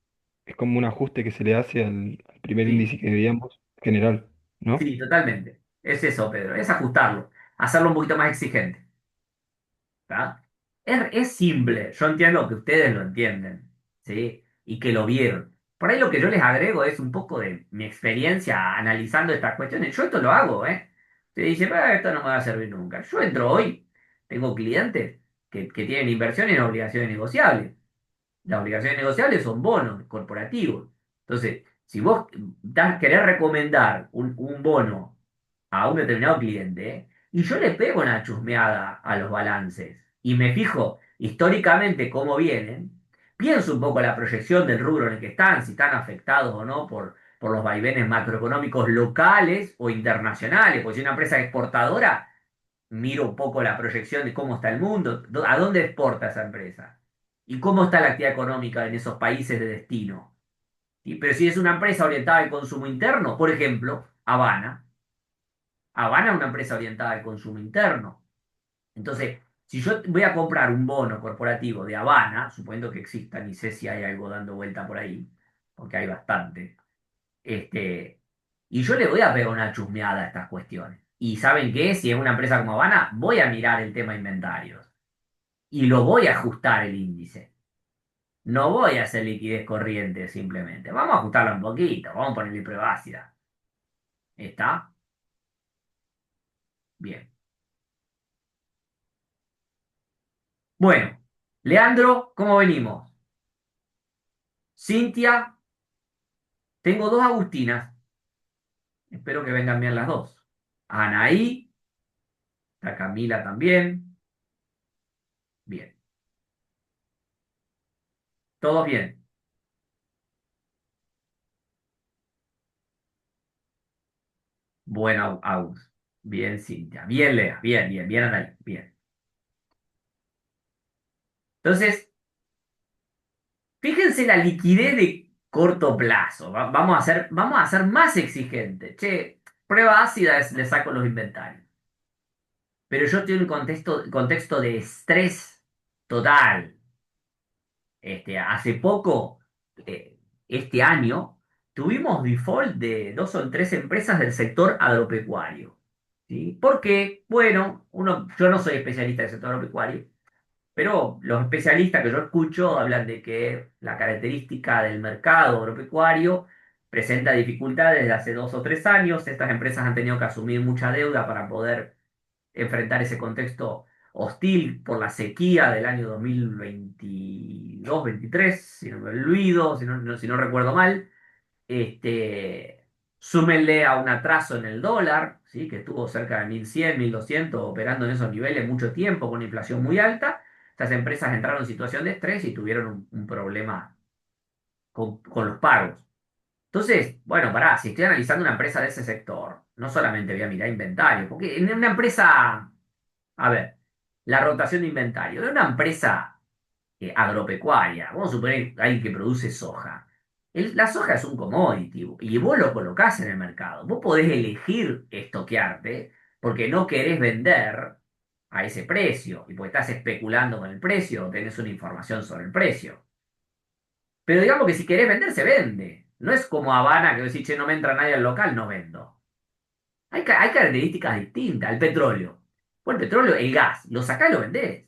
es como un ajuste que se le hace al primer Sí, índice que veíamos general, ¿no? sí, totalmente. Es eso, Pedro, es ajustarlo, hacerlo un poquito más exigente. ¿Tá? Es simple, yo entiendo que ustedes lo entienden, ¿sí? Y que lo vieron. Por ahí lo que yo les agrego es un poco de mi experiencia analizando estas cuestiones. Yo esto lo hago, ¿eh? Se dice, "Ah, esto no me va a servir nunca". Yo entro hoy, tengo clientes que tienen inversiones en obligaciones negociables. Las obligaciones negociables son bonos corporativos. Entonces, si vos querés recomendar un bono a un determinado cliente, y yo le pego una chusmeada a los balances y me fijo históricamente cómo vienen, pienso un poco la proyección del rubro en el que están, si están afectados o no por los vaivenes macroeconómicos locales o internacionales, porque si una empresa exportadora, miro un poco la proyección de cómo está el mundo, a dónde exporta esa empresa y cómo está la actividad económica en esos países de destino. ¿Sí? Pero si es una empresa orientada al consumo interno, por ejemplo, Habana. Habana es una empresa orientada al consumo interno. Entonces, si yo voy a comprar un bono corporativo de Habana, suponiendo que exista, ni sé si hay algo dando vuelta por ahí, porque hay bastante, y yo le voy a pegar una chusmeada a estas cuestiones. Y ¿saben qué? Si es una empresa como Habana, voy a mirar el tema inventarios y lo voy a ajustar el índice. No voy a hacer liquidez corriente simplemente. Vamos a ajustarlo un poquito, vamos a ponerle prueba ácida. ¿Está? Bien. Bueno, Leandro, ¿cómo venimos? Cintia, tengo dos Agustinas. Espero que vengan bien las dos. Anaí, está Camila también. Bien. Todos bien. Bueno, Agus. Bien, Cintia. Bien, Lea. Bien, bien, bien, Anaí. Bien. Entonces, fíjense la liquidez de corto plazo. Vamos a ser más exigentes. Che, prueba ácida le saco los inventarios. Pero yo tengo un contexto de estrés total. Hace poco, eh, este año, tuvimos default de dos o tres empresas del sector agropecuario. ¿Sí? ¿Por qué? Bueno, yo no soy especialista del sector agropecuario, pero los especialistas que yo escucho hablan de que la característica del mercado agropecuario presenta dificultades desde hace 2 o 3 años. Estas empresas han tenido que asumir mucha deuda para poder enfrentar ese contexto hostil por la sequía del año 2022-23, si no me olvido, si no recuerdo mal. Súmenle a un atraso en el dólar, ¿sí? Que estuvo cerca de 1100, 1200 operando en esos niveles mucho tiempo con una inflación muy alta. Estas empresas entraron en situación de estrés y tuvieron un problema con los pagos. Entonces, bueno, pará, si estoy analizando una empresa de ese sector, no solamente voy a mirar inventario, porque en una empresa, a ver, la rotación de inventario, de una empresa agropecuaria, vamos a suponer alguien que produce soja. La soja es un commodity y vos lo colocás en el mercado. Vos podés elegir estoquearte porque no querés vender a ese precio y porque estás especulando con el precio o tenés una información sobre el precio. Pero digamos que si querés vender, se vende. No es como Habana que decís, che, no me entra nadie al local, no vendo. Hay características distintas. El petróleo. Bueno, el petróleo, el gas, lo sacás y lo vendés.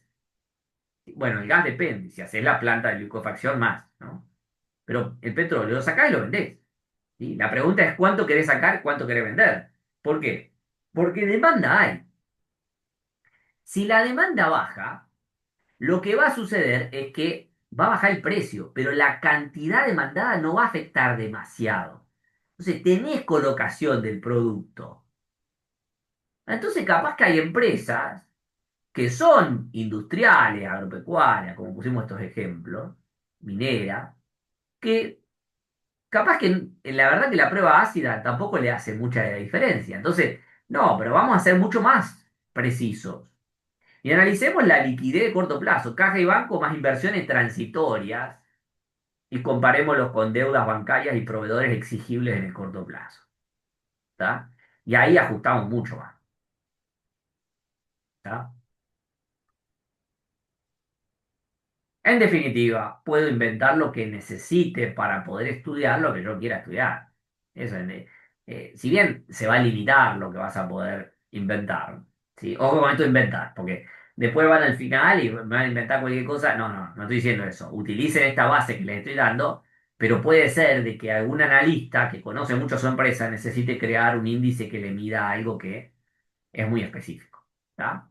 Bueno, el gas depende. Si haces la planta de liquefacción, más, ¿no? Pero el petróleo lo sacás y lo vendés. ¿Sí? La pregunta es cuánto querés sacar, cuánto querés vender. ¿Por qué? Porque demanda hay. Si la demanda baja, lo que va a suceder es que va a bajar el precio, pero la cantidad demandada no va a afectar demasiado. Entonces, tenés colocación del producto. Entonces, capaz que hay empresas que son industriales, agropecuarias, como pusimos estos ejemplos, minera, que capaz que la verdad que la prueba ácida tampoco le hace mucha diferencia. Entonces, no, pero vamos a ser mucho más precisos. Y analicemos la liquidez de corto plazo, caja y banco más inversiones transitorias, y comparémoslos con deudas bancarias y proveedores exigibles en el corto plazo. ¿Está? Y ahí ajustamos mucho más. ¿Tá? En definitiva, puedo inventar lo que necesite para poder estudiar lo que yo quiera estudiar. Eso es, si bien se va a limitar lo que vas a poder inventar, ¿sí? Ojo con esto de inventar, porque después van al final y me van a inventar cualquier cosa. No, no, no estoy diciendo eso. Utilicen esta base que les estoy dando, pero puede ser de que algún analista que conoce mucho su empresa necesite crear un índice que le mida algo que es muy específico. ¿Tá?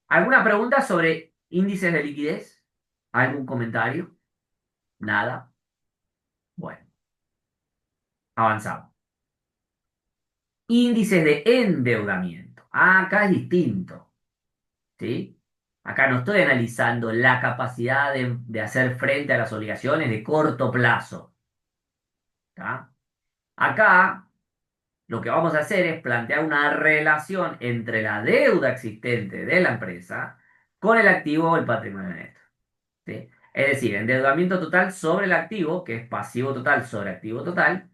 ¿Alguna pregunta sobre índices de liquidez? ¿Algún comentario? Nada. Bueno, avanzamos. Índices de endeudamiento. Ah, acá es distinto, ¿sí? Acá no estoy analizando la capacidad de hacer frente a las obligaciones de corto plazo, ¿tá? Acá lo que vamos a hacer es plantear una relación entre la deuda existente de la empresa con el activo o el patrimonio neto, ¿sí? Es decir, endeudamiento total sobre el activo, que es pasivo total sobre activo total.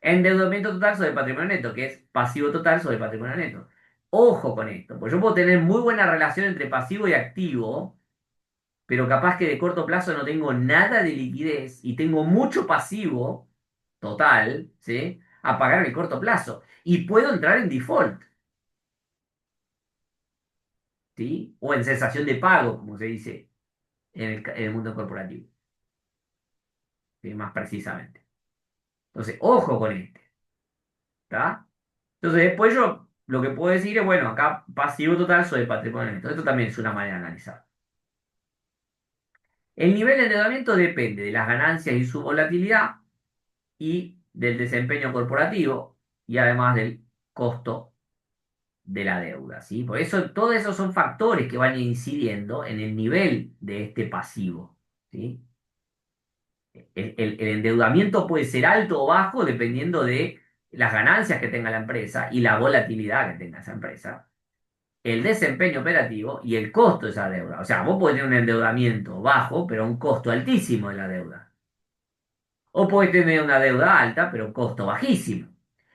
Endeudamiento total sobre patrimonio neto, que es pasivo total sobre patrimonio neto. Ojo con esto, pues yo puedo tener muy buena relación entre pasivo y activo, pero capaz que de corto plazo no tengo nada de liquidez y tengo mucho pasivo total, ¿sí? A pagar en el corto plazo. Y puedo entrar en default, ¿sí? O en cesación de pago, como se dice en el mundo corporativo, ¿sí? Más precisamente. Entonces, ojo con este, ¿está? Entonces, después yo lo que puedo decir es, bueno, acá pasivo total sobre patrimonio neto. Esto también es una manera de analizar. El nivel de endeudamiento depende de las ganancias y su volatilidad y del desempeño corporativo y además del costo de la deuda, ¿sí? Por eso, todos esos son factores que van incidiendo en el nivel de este pasivo, ¿sí? El endeudamiento puede ser alto o bajo dependiendo de las ganancias que tenga la empresa y la volatilidad que tenga esa empresa, el desempeño operativo y el costo de esa deuda. O sea, vos podés tener un endeudamiento bajo, pero un costo altísimo de la deuda. O podés tener una deuda alta, pero un costo bajísimo.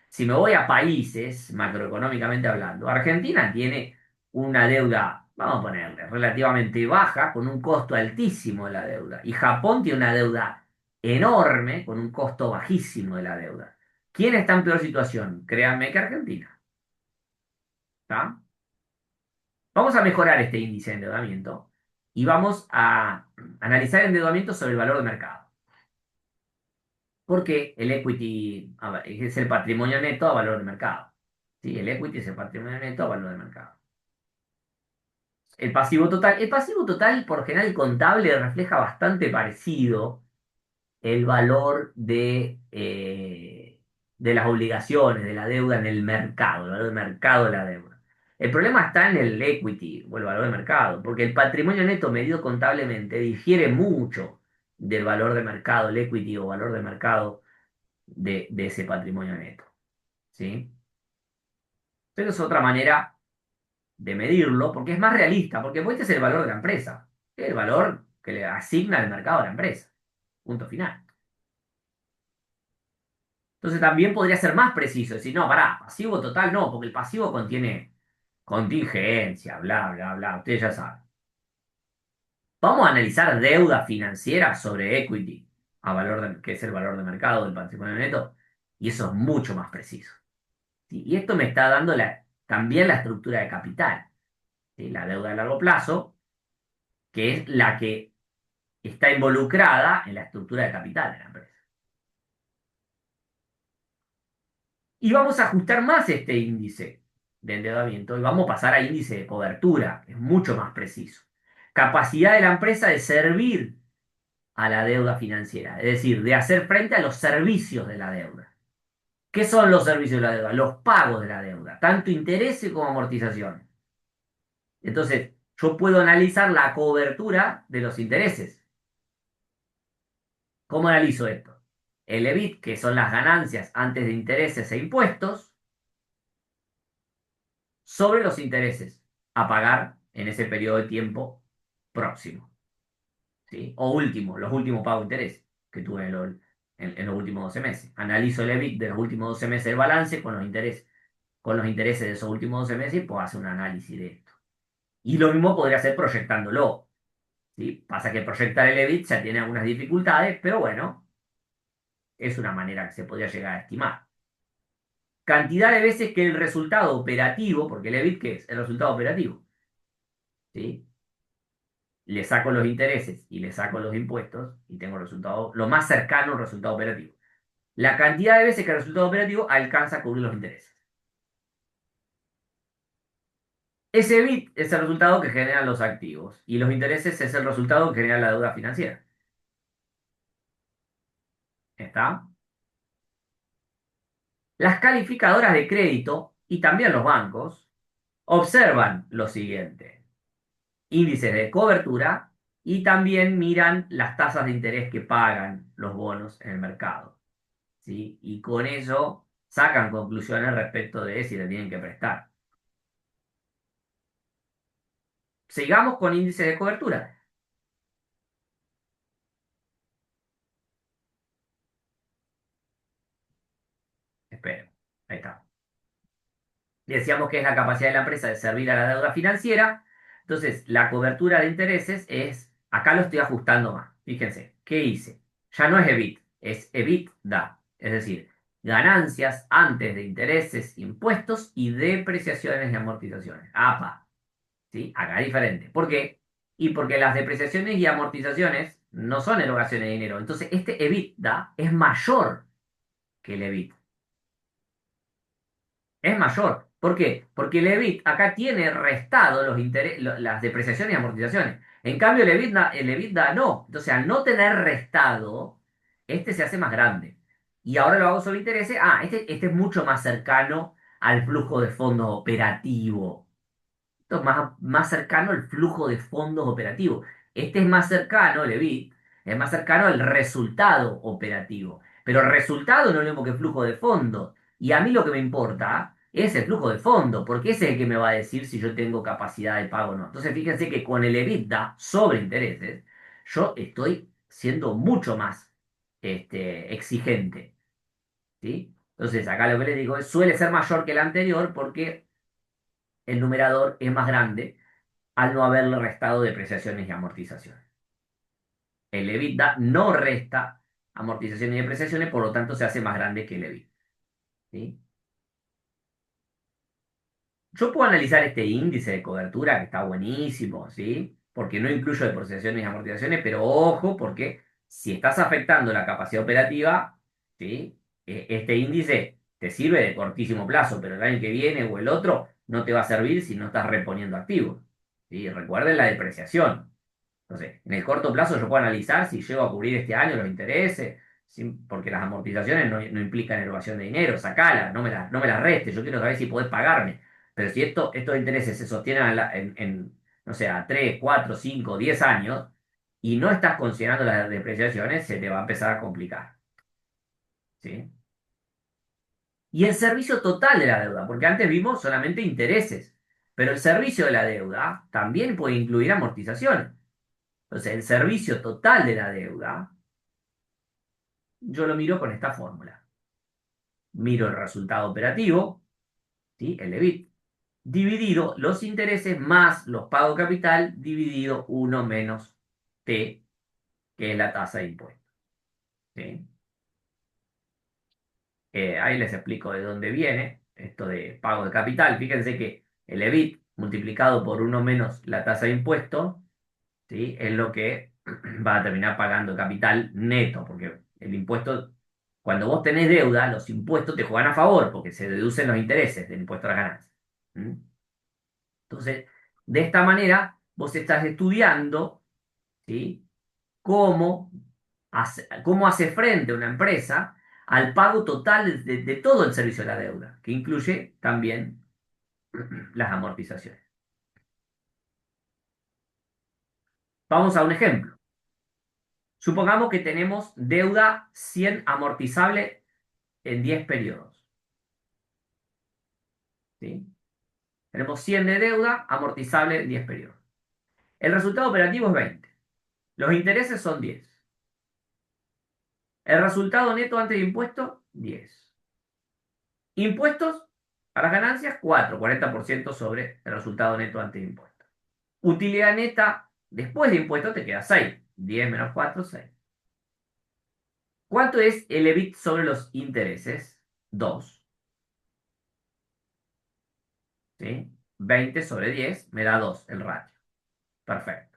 Si me voy a países, macroeconómicamente hablando, Argentina tiene una deuda, vamos a ponerle, relativamente baja, con un costo altísimo de la deuda. Y Japón tiene una deuda enorme, con un costo bajísimo de la deuda. ¿Quién está en peor situación? Créanme que Argentina. ¿Está? Vamos a mejorar este índice de endeudamiento y vamos a analizar el endeudamiento sobre el valor de mercado. Porque el equity es el patrimonio neto a valor de mercado. ¿Sí? El equity es el patrimonio neto a valor de mercado. El pasivo total, por general contable, refleja bastante parecido el valor de las obligaciones, de la deuda en el mercado, el valor de mercado de la deuda. El problema está en el equity o el valor de mercado, porque el patrimonio neto medido contablemente difiere mucho del valor de mercado, el equity o valor de mercado de ese patrimonio neto, ¿sí? Pero es otra manera de medirlo porque es más realista, porque este es el valor de la empresa, es el valor que le asigna el mercado a la empresa. Punto final. Entonces también podría ser más preciso, decir, no, pará, pasivo total no, porque el pasivo contiene contingencia, bla, bla, bla, ustedes ya saben. Vamos a analizar deuda financiera sobre equity, que es el valor de mercado del patrimonio neto, y eso es mucho más preciso. ¿Sí? Y esto me está dando también la estructura de capital, ¿sí? La deuda de largo plazo, que es la que está involucrada en la estructura de capital de la empresa. Y vamos a ajustar más este índice de endeudamiento y vamos a pasar a índice de cobertura, que es mucho más preciso. Capacidad de la empresa de servir a la deuda financiera, es decir, de hacer frente a los servicios de la deuda. ¿Qué son los servicios de la deuda? Los pagos de la deuda, tanto intereses como amortizaciones. Entonces, yo puedo analizar la cobertura de los intereses. ¿Cómo analizo esto? El EBIT, que son las ganancias antes de intereses e impuestos, sobre los intereses a pagar en ese periodo de tiempo próximo, ¿sí? O último, los últimos pagos de interés que tuve en el OL. en los últimos 12 meses. Analizo el EBIT de los últimos 12 meses del balance con los intereses de esos últimos 12 meses y puedo hacer un análisis de esto. Y lo mismo podría hacer proyectándolo. ¿Sí? Pasa que proyectar el EBIT ya tiene algunas dificultades, pero bueno, es una manera que se podría llegar a estimar. Cantidad de veces que el resultado operativo, porque el EBIT, ¿qué es? El resultado operativo. ¿Sí? Le saco los intereses y le saco los impuestos y tengo el resultado, lo más cercano al resultado operativo. La cantidad de veces que el resultado operativo alcanza a cubrir los intereses. Ese EBIT es el resultado que generan los activos y los intereses es el resultado que genera la deuda financiera. ¿Está? Las calificadoras de crédito y también los bancos observan lo siguiente: índices de cobertura y también miran las tasas de interés que pagan los bonos en el mercado. ¿Sí? Y con eso sacan conclusiones respecto de si le tienen que prestar. Sigamos con índices de cobertura. Esperen, ahí está. Decíamos que es la capacidad de la empresa de servir a la deuda financiera. Entonces, la cobertura de intereses es, acá lo estoy ajustando más. Fíjense, ¿qué hice? Ya no es EBIT, es EBITDA. Es decir, ganancias antes de intereses, impuestos y depreciaciones y amortizaciones. APA. ¿Sí? Acá es diferente. ¿Por qué? Y porque las depreciaciones y amortizaciones no son erogaciones de dinero. Entonces, este EBITDA es mayor que el EBIT. Es mayor. ¿Por qué? Porque el EBIT acá tiene restado las depreciaciones y amortizaciones. En cambio, el EBITDA no. Entonces, al no tener restado, este se hace más grande. Y ahora lo hago sobre intereses. Ah, este es mucho más cercano al flujo de fondos operativo. Esto es más cercano al flujo de fondos operativo. Este es más cercano, el EBIT, es más cercano al resultado operativo. Pero el resultado no es lo mismo que flujo de fondos. Y a mí lo que me importa es el flujo de fondos, porque ese es el que me va a decir si yo tengo capacidad de pago o no. Entonces, fíjense que con el EBITDA sobre intereses, yo estoy siendo mucho más exigente. ¿Sí? Entonces, acá lo que les digo es, suele ser mayor que el anterior porque el numerador es más grande al no haberle restado depreciaciones y amortizaciones. El EBITDA no resta amortizaciones y depreciaciones, por lo tanto se hace más grande que el EBITDA. ¿Sí? Yo puedo analizar este índice de cobertura que está buenísimo, ¿sí? Porque no incluyo depreciaciones y amortizaciones, pero ojo, porque si estás afectando la capacidad operativa, ¿sí? Este índice te sirve de cortísimo plazo, pero el año que viene o el otro no te va a servir si no estás reponiendo activos. ¿Sí? Recuerden la depreciación. Entonces, en el corto plazo yo puedo analizar si llego a cubrir este año los intereses, porque las amortizaciones no implican erogación de dinero, sacala, no me la reste, yo quiero saber si podés pagarme. Pero si estos intereses se sostienen no sé, a 3, 4, 5, 10 años y no estás considerando las depreciaciones, se te va a empezar a complicar. ¿Sí? Y el servicio total de la deuda, porque antes vimos solamente intereses, pero el servicio de la deuda también puede incluir amortizaciones. Entonces, el servicio total de la deuda, yo lo miro con esta fórmula. Miro el resultado operativo, ¿sí? El EBIT, dividido los intereses más los pagos capital, dividido uno menos T, que es la tasa de impuestos. ¿Sí? Ahí les explico de dónde viene esto de pago de capital. Fíjense que el EBIT multiplicado por uno menos la tasa de impuestos, ¿sí? Es lo que va a terminar pagando capital neto, porque el impuesto, cuando vos tenés deuda, los impuestos te juegan a favor, porque se deducen los intereses del impuesto a las ganancias. ¿Mm? Entonces, de esta manera, vos estás estudiando, ¿sí? cómo cómo hace frente una empresa al pago total de todo el servicio de la deuda, que incluye también las amortizaciones. Vamos a un ejemplo. Supongamos que tenemos deuda 100 amortizable en 10 periodos. ¿Sí? Tenemos 100 de deuda amortizable en 10 periodos. El resultado operativo es 20. Los intereses son 10. El resultado neto antes de impuestos, 10. Impuestos a las ganancias, 4, 40% sobre el resultado neto antes de impuestos. Utilidad neta después de impuestos te queda 6. 10 menos 4, 6. ¿Cuánto es el EBIT sobre los intereses? 2. ¿Sí? 20 sobre 10 me da 2 el ratio. Perfecto.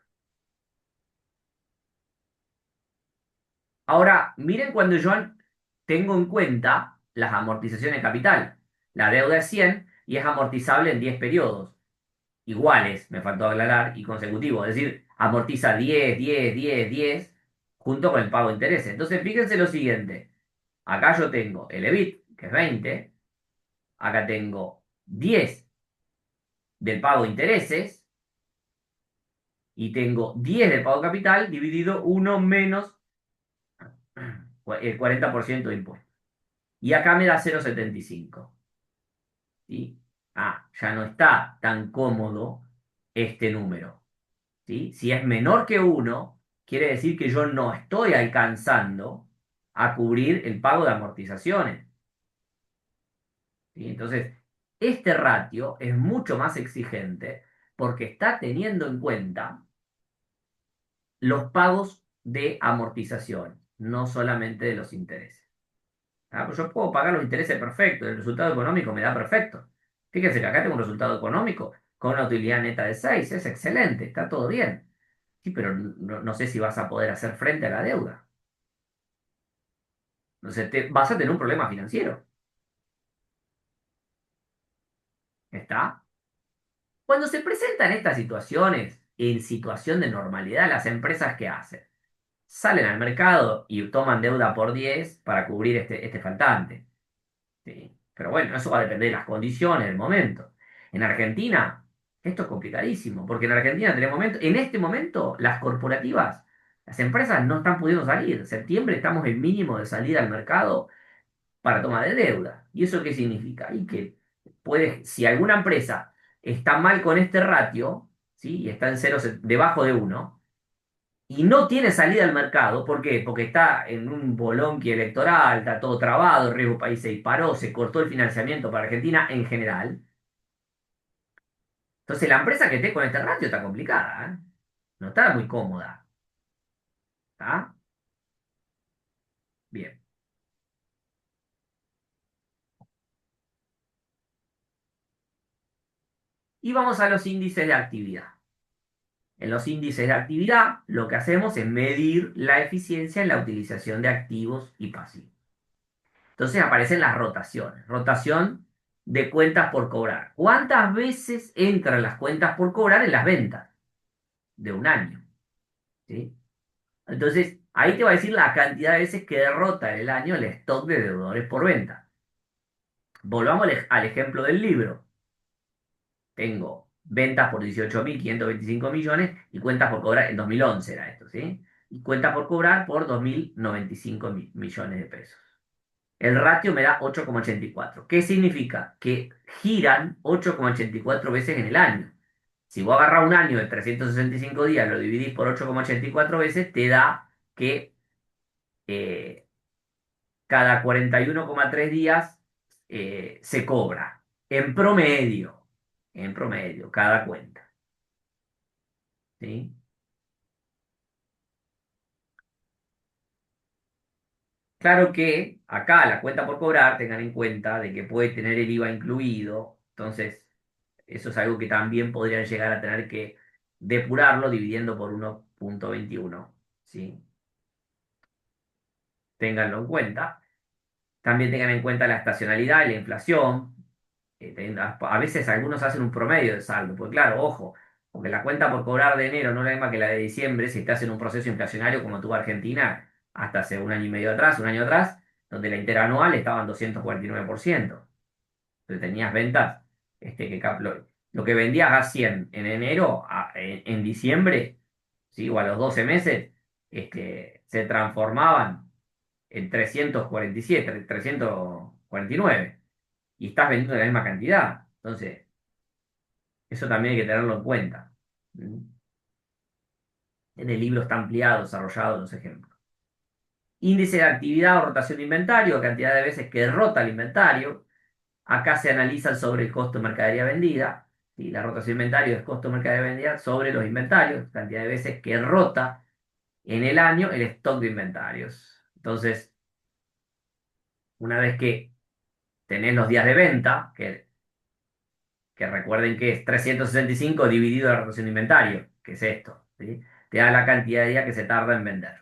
Ahora, miren cuando yo tengo en cuenta las amortizaciones de capital. La deuda es 100 y es amortizable en 10 periodos iguales, me faltó aclarar, y consecutivos. Es decir, amortiza 10, 10, 10, 10 junto con el pago de intereses. Entonces, fíjense lo siguiente. Acá yo tengo el EBIT, que es 20. Acá tengo 10 del pago de intereses y tengo 10 del pago de capital dividido uno menos el 40% de impuestos. Y acá me da 0,75. ¿Sí? Ah, ya no está tan cómodo este número. ¿Sí? Si es menor que uno, quiere decir que yo no estoy alcanzando a cubrir el pago de amortizaciones. ¿Sí? Entonces, este ratio es mucho más exigente porque está teniendo en cuenta los pagos de amortización, no solamente de los intereses. Ah, pues yo puedo pagar los intereses perfecto, el resultado económico me da perfecto. Fíjense que acá tengo un resultado económico con una utilidad neta de 6, es excelente, está todo bien. Sí, pero no sé si vas a poder hacer frente a la deuda. Entonces vas a tener un problema financiero. ¿Está? Cuando se presentan estas situaciones, en situación de normalidad, las empresas ¿qué hacen? Salen al mercado y toman deuda por 10 para cubrir este faltante. ¿Sí? Pero bueno, eso va a depender de las condiciones, del momento. En Argentina, esto es complicadísimo, porque en Argentina en este momento, las corporativas, las empresas no están pudiendo salir. En septiembre estamos en mínimo de salida al mercado para toma de deuda. ¿Y eso qué significa? Y que si alguna empresa está mal con este ratio, ¿sí? Y está en cero, debajo de uno, y no tiene salida al mercado, ¿por qué? Porque está en un bolonqui electoral, está todo trabado, el riesgo país se disparó, se cortó el financiamiento para Argentina en general. Entonces la empresa que esté con este ratio está complicada, ¿eh? No está muy cómoda. ¿Está? Bien. Y vamos a los índices de actividad. En los índices de actividad, lo que hacemos es medir la eficiencia en la utilización de activos y pasivos. Entonces aparecen las rotaciones. Rotación de cuentas por cobrar. ¿Cuántas veces entran las cuentas por cobrar en las ventas de un año? ¿Sí? Entonces, ahí te va a decir la cantidad de veces que derrota en el año el stock de deudores por venta. Volvamos al ejemplo del libro. Tengo ventas por 18.525 millones y cuentas por cobrar, en 2011 era esto, ¿sí? Y cuentas por cobrar por 2.095 millones de pesos. El ratio me da 8,84. ¿Qué significa? Que giran 8,84 veces en el año. Si vos agarrás un año de 365 días, lo dividís por 8,84 veces, te da que eh, cada 41,3 días se cobra. En promedio, cada cuenta. ¿Sí? Claro que acá la cuenta por cobrar, tengan en cuenta de que puede tener el IVA incluido, entonces eso es algo que también podrían llegar a tener que depurarlo dividiendo por 1,21. ¿Sí? Ténganlo en cuenta. También tengan en cuenta la estacionalidad y la inflación. A veces algunos hacen un promedio de saldo, porque claro, ojo, porque la cuenta por cobrar de enero no es la misma que la de diciembre si estás en un proceso inflacionario como tuvo Argentina hasta hace un año y medio atrás, un año atrás, donde la interanual estaba en 249%. Entonces tenías ventas lo que vendías a 100 en enero, en diciembre, ¿sí? O a los 12 meses, se transformaban en 347, 349 y estás vendiendo la misma cantidad. Entonces, eso también hay que tenerlo en cuenta. ¿Mm? En el libro está ampliado, desarrollado los ejemplos. Índice de actividad o rotación de inventario, cantidad de veces que rota el inventario. Acá se analizan sobre el costo de mercadería vendida. ¿Sí? La rotación de inventario es costo de mercadería vendida sobre los inventarios, cantidad de veces que rota en el año el stock de inventarios. Entonces, una vez que tenés los días de venta, que recuerden que es 365 dividido la rotación de inventario, que es esto, ¿sí? Te da la cantidad de días que se tarda en vender.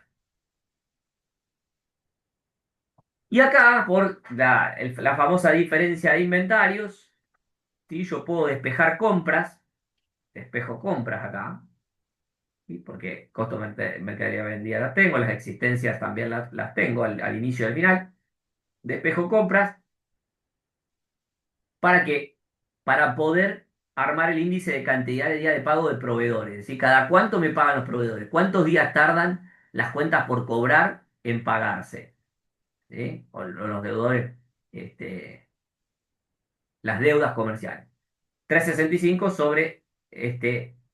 Y acá, por la famosa diferencia de inventarios, ¿sí? Yo puedo despejar compras, despejo compras acá, ¿sí? Porque costo de mercadería vendida las tengo, las existencias también las tengo al inicio y al final. Despejo compras, ¿para qué? Para poder armar el índice de cantidad de días de pago de proveedores. Es decir, cada cuánto me pagan los proveedores, cuántos días tardan las cuentas por cobrar en pagarse, ¿sí? O los deudores, este, las deudas comerciales. 365 sobre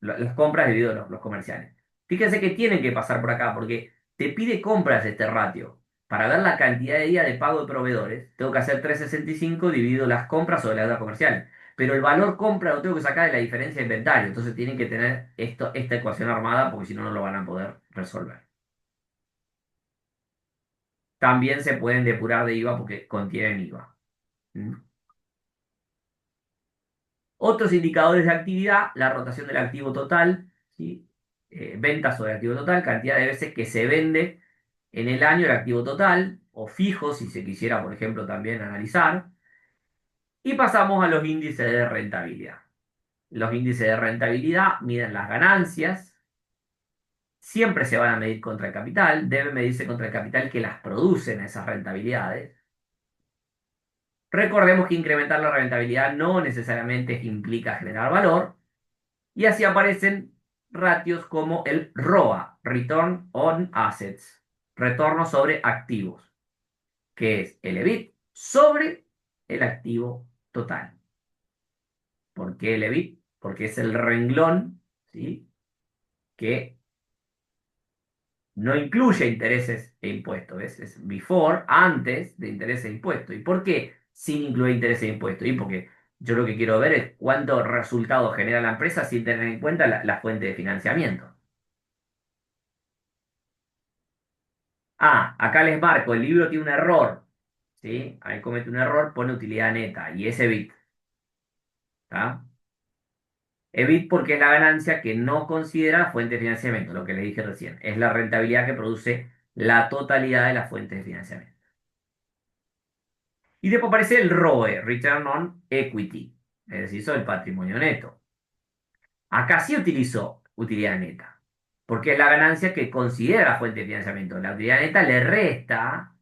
las compras debido a los comerciales. Fíjense que tienen que pasar por acá porque te pide compras este ratio. Para ver la cantidad de días de pago de proveedores, tengo que hacer 365 dividido las compras sobre las deudas comerciales. Pero el valor compra lo tengo que sacar de la diferencia de inventario. Entonces tienen que tener esta ecuación armada porque si no, no lo van a poder resolver. También se pueden depurar de IVA porque contienen IVA. ¿Mm? Otros indicadores de actividad, la rotación del activo total, ¿sí? Ventas sobre el activo total, cantidad de veces que se vende en el año el activo total, o fijo, si se quisiera, por ejemplo, también analizar. Y pasamos a los índices de rentabilidad. Los índices de rentabilidad miden las ganancias, siempre se van a medir contra el capital, deben medirse contra el capital que las producen esas rentabilidades. Recordemos que incrementar la rentabilidad no necesariamente implica generar valor. Y así aparecen ratios como el ROA, Return on Assets, retorno sobre activos, que es el EBIT sobre el activo total. ¿Por qué el EBIT? Porque es el renglón, ¿sí? Que no incluye intereses e impuestos. Es before, antes de intereses e impuestos. ¿Y por qué sin incluir intereses e impuestos? Y porque yo lo que quiero ver es cuánto resultado genera la empresa sin tener en cuenta la fuente de financiamiento. Ah, acá les marco, el libro tiene un error, ¿sí? Ahí comete un error, pone utilidad neta y es EBIT, ¿tá? EBIT porque es la ganancia que no considera la fuente de financiamiento, lo que les dije recién. Es la rentabilidad que produce la totalidad de las fuentes de financiamiento. Y después aparece el ROE, Return on Equity, es decir, sobre el patrimonio neto. Acá sí utilizo utilidad neta, porque es la ganancia que considera la fuente de financiamiento. La utilidad neta le resta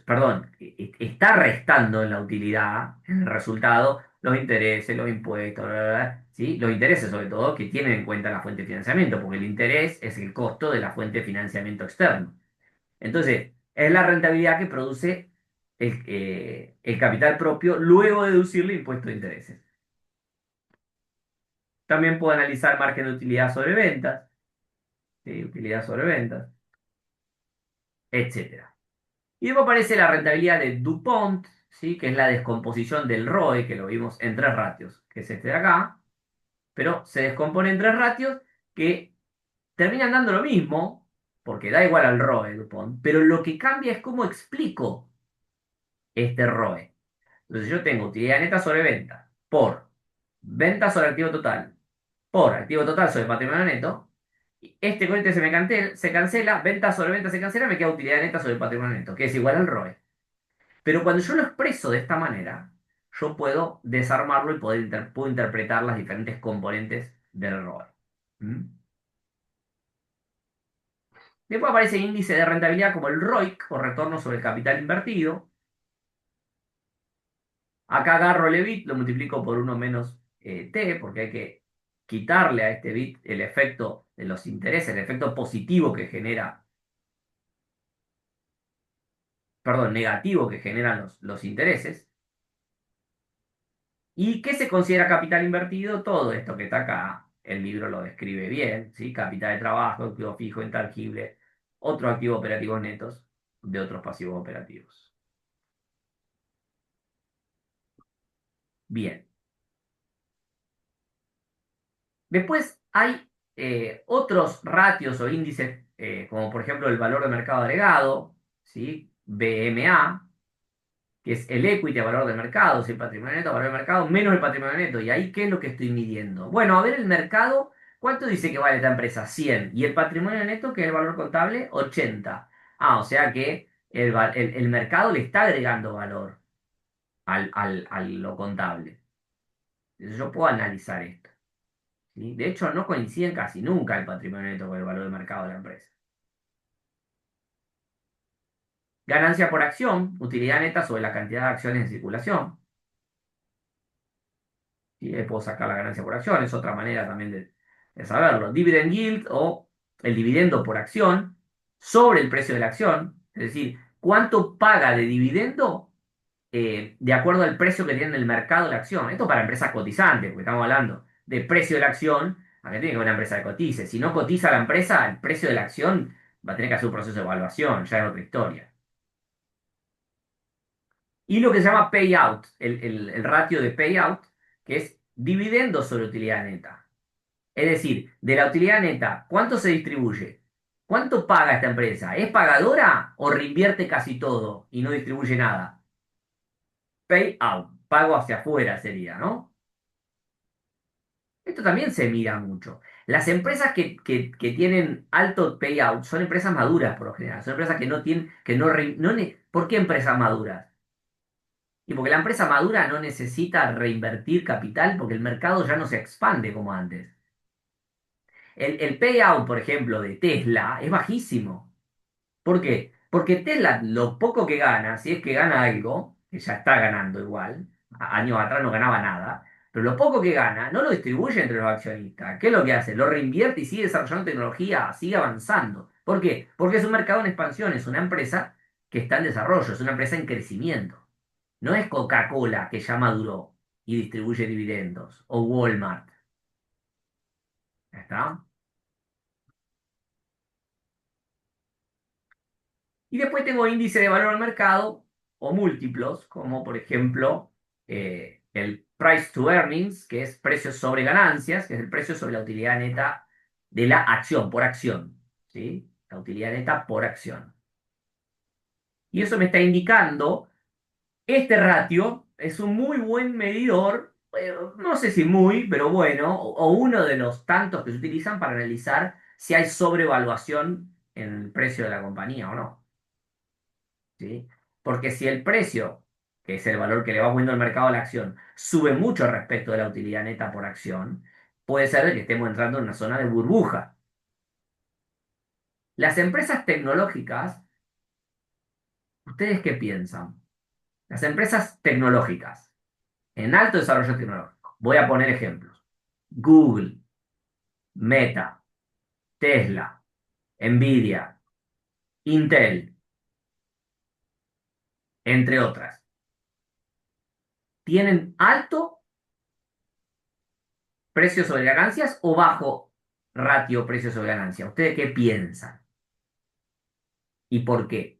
perdón, está restando en la utilidad, en el resultado, los intereses, los impuestos, bla, bla, bla, ¿sí? Los intereses sobre todo que tienen en cuenta la fuente de financiamiento, porque el interés es el costo de la fuente de financiamiento externo. Entonces, es la rentabilidad que produce el capital propio luego de deducirle impuestos de intereses. También puedo analizar margen de utilidad sobre ventas, ¿sí? Utilidad sobre ventas, etcétera. Y luego aparece la rentabilidad de DuPont, ¿sí? Que es la descomposición del ROE, que lo vimos en tres ratios, que es este de acá, pero se descompone en tres ratios que terminan dando lo mismo, porque da igual al ROE DuPont, pero lo que cambia es cómo explico este ROE. Entonces yo tengo utilidad neta sobre venta, por venta sobre activo total, por activo total sobre patrimonio neto. Y este con este se cancela, venta sobre venta se cancela, me queda utilidad neta sobre patrimonio neto, que es igual al ROE. Pero cuando yo lo expreso de esta manera, yo puedo desarmarlo y puedo interpretar las diferentes componentes del ROE. ¿Mm? Después aparece el índice de rentabilidad como el ROIC o retorno sobre el capital invertido. Acá agarro el EBIT, lo multiplico por uno menos T, porque hay que quitarle a este bit el efecto de los intereses, el efecto positivo que genera, perdón, negativo que generan los intereses. ¿Y qué se considera capital invertido? Todo esto que está acá, el libro lo describe bien, ¿sí? Capital de trabajo, activo fijo, intangible. otros activos operativos netos de otros pasivos operativos. Bien. Después hay otros ratios o índices, como por ejemplo el valor de mercado agregado, ¿sí? BMA, que es el equity a valor de mercado, si el patrimonio neto a valor de mercado, menos el patrimonio neto. ¿Y ahí qué es lo que estoy midiendo? Bueno, a ver el mercado, ¿cuánto dice que vale esta empresa? 100. Y el patrimonio neto, que es el valor contable, 80. Ah, o sea que el mercado le está agregando valor a lo contable. Entonces yo puedo analizar esto. ¿Sí? De hecho, no coinciden casi nunca el patrimonio neto con el valor de mercado de la empresa. Ganancia por acción, utilidad neta sobre la cantidad de acciones en circulación. ¿Sí? Puedo sacar la ganancia por acción, es otra manera también de saberlo. Dividend yield o el dividendo por acción sobre el precio de la acción. Es decir, cuánto paga de dividendo de acuerdo al precio que tiene en el mercado la acción. Esto para empresas cotizantes, porque estamos hablando de precio de la acción, a que tiene que ver una empresa que cotice. Si no cotiza la empresa, el precio de la acción va a tener que hacer un proceso de evaluación, ya es otra historia. Y lo que se llama payout, el ratio de payout, que es dividendo sobre utilidad neta. Es decir, de la utilidad neta, ¿cuánto se distribuye? ¿Cuánto paga esta empresa? ¿Es pagadora o reinvierte casi todo y no distribuye nada? Payout, pago hacia afuera sería, ¿no? Esto también se mira mucho. Las empresas que tienen alto payout son empresas maduras por lo general. Son empresas que no tienen, que no, ¿por qué empresas maduras? Y porque la empresa madura no necesita reinvertir capital porque el mercado ya no se expande como antes. El payout, por ejemplo, de Tesla es bajísimo. ¿Por qué? Porque Tesla, lo poco que gana, si es que gana algo, que ya está ganando igual, años atrás no ganaba nada, pero lo poco que gana no lo distribuye entre los accionistas. ¿Qué es lo que hace? Lo reinvierte y sigue desarrollando tecnología, sigue avanzando. ¿Por qué? Porque es un mercado en expansión, es una empresa que está en desarrollo, es una empresa en crecimiento. No es Coca-Cola que ya maduró y distribuye dividendos, o Walmart. ¿Ya está? Y después tengo índice de valor al mercado o múltiplos, como por ejemplo el price to earnings, que es precio sobre ganancias, que es el precio sobre la utilidad neta de la acción, por acción. ¿Sí? La utilidad neta por acción. Y eso me está indicando, este ratio es un muy buen medidor, no sé si muy, pero bueno, o uno de los tantos que se utilizan para analizar si hay sobrevaluación en el precio de la compañía o no. ¿Sí? Porque si el precio, que es el valor que le va poniendo el mercado a la acción, sube mucho respecto de la utilidad neta por acción, puede ser de que estemos entrando en una zona de burbuja. Las empresas tecnológicas, ¿ustedes qué piensan? Las empresas tecnológicas, en alto desarrollo tecnológico, voy a poner ejemplos. Google, Meta, Tesla, Nvidia, Intel, entre otras, ¿tienen alto precio sobre ganancias o bajo ratio precio sobre ganancias? ¿Ustedes qué piensan? ¿Y por qué?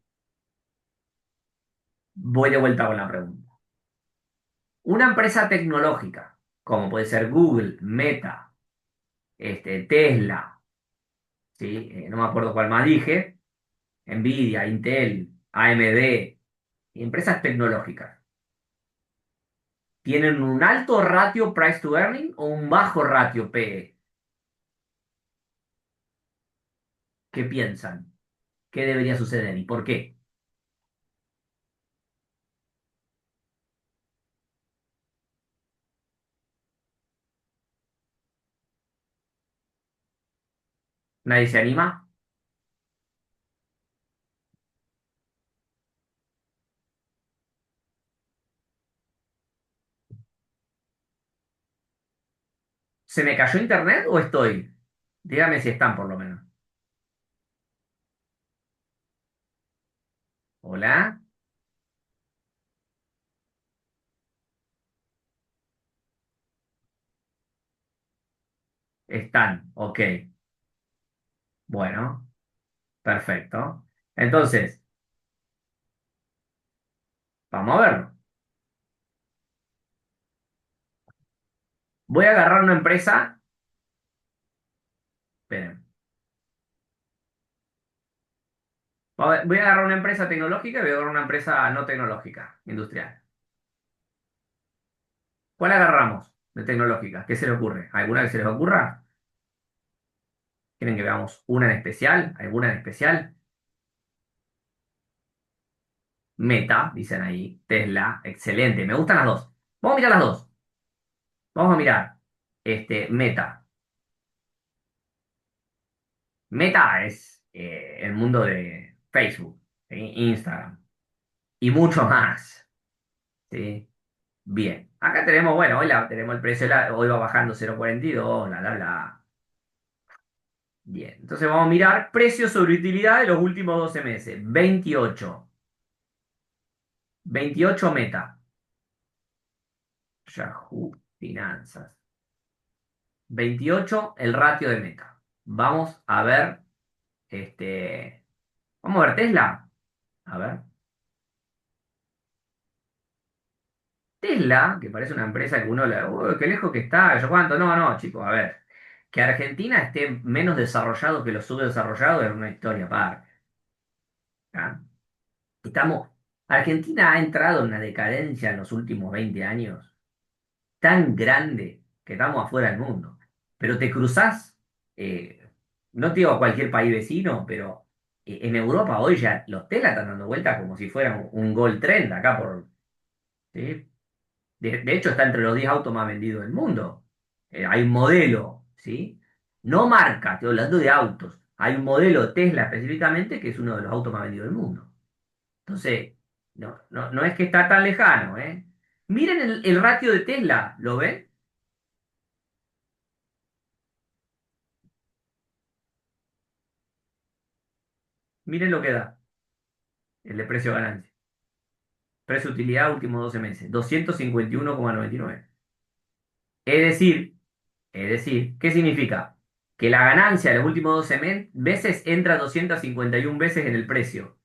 Voy de vuelta con la pregunta. Una empresa tecnológica, como puede ser Google, Meta, Tesla, ¿sí? No me acuerdo cuál más dije, Nvidia, Intel, AMD, empresas tecnológicas, ¿tienen un alto ratio price to earning o un bajo ratio PE? ¿Qué piensan? ¿Qué debería suceder y por qué? ¿Nadie se anima? ¿Se me cayó internet o estoy? Dígame si están por lo menos. Hola, están, ok. Bueno. Perfecto. Entonces, vamos a verlo. Voy a agarrar una empresa. Esperen. Voy a agarrar una empresa tecnológica y voy a agarrar una empresa no tecnológica, industrial. ¿Cuál agarramos de tecnológica? ¿Qué se le ocurre? ¿Alguna que se les ocurra? ¿Quieren que veamos una en especial? ¿Alguna en especial? Meta, dicen ahí. Tesla, excelente. Me gustan las dos. Vamos a mirar las dos. Vamos a mirar. Meta. Meta es el mundo de Facebook, ¿sí? Instagram y mucho más. ¿Sí? Bien. Acá tenemos, bueno, tenemos el precio, hoy va bajando 0,42, bla, bla, bla. Bien. Entonces vamos a mirar precio sobre utilidad de los últimos 12 meses. 28. 28 Meta. Yahoo Finanzas. 28 el ratio de Meta. Vamos a ver, este, vamos a ver Tesla. A ver. Tesla, que parece una empresa que uno le, "Uy, qué lejos que está, yo cuánto". No, no, chicos, a ver. Que Argentina esté menos desarrollado que los subdesarrollados es una historia aparte. ¿Ah? Estamos, Argentina ha entrado en una decadencia en los últimos 20 años tan grande que estamos afuera del mundo. Pero te cruzás, no te digo a cualquier país vecino, pero en Europa hoy ya los Tesla están dando vueltas como si fueran un Gold Trend acá por, ¿sí? De hecho, está entre los 10 autos más vendidos del mundo. Hay un modelo, ¿sí? No marca, estoy hablando de autos. Hay un modelo Tesla específicamente que es uno de los autos más vendidos del mundo. Entonces, no es que está tan lejano, ¿eh? Miren el ratio de Tesla, ¿lo ven? Miren lo que da, el de precio-ganancia. Precio-utilidad últimos 12 meses, 251,99. Es decir, ¿qué significa? Que la ganancia de los últimos 12 meses entra 251 veces en el precio.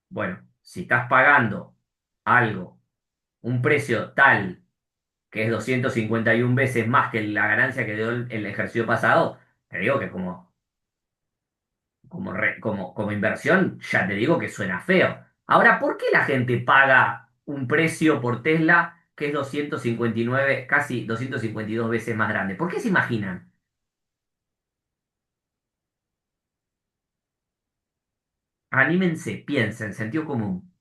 Bueno, si estás pagando algo, un precio tal que es 251 veces más que la ganancia que dio el ejercicio pasado, te digo que como inversión, ya te digo que suena feo. Ahora, ¿por qué la gente paga un precio por Tesla que es 259, casi 252 veces más grande? ¿Por qué se imaginan? Anímense, piensen, sentido común.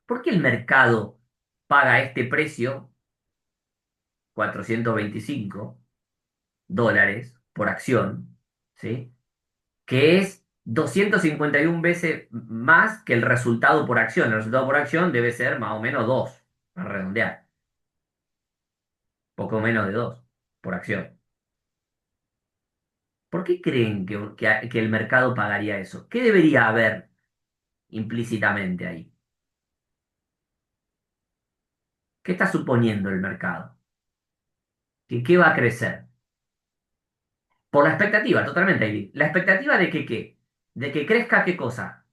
¿Por qué el mercado paga este precio, 425 dólares por acción, ¿sí? Que es 251 veces más que el resultado por acción? El resultado por acción debe ser más o menos 2, para redondear, poco menos de 2 por acción. ¿Por qué creen que el mercado pagaría eso? ¿Qué debería haber implícitamente ahí? ¿Qué está suponiendo el mercado? ¿Qué va a crecer? Por la expectativa, totalmente, Aileen. ¿La expectativa de que qué? ¿De que crezca qué cosa?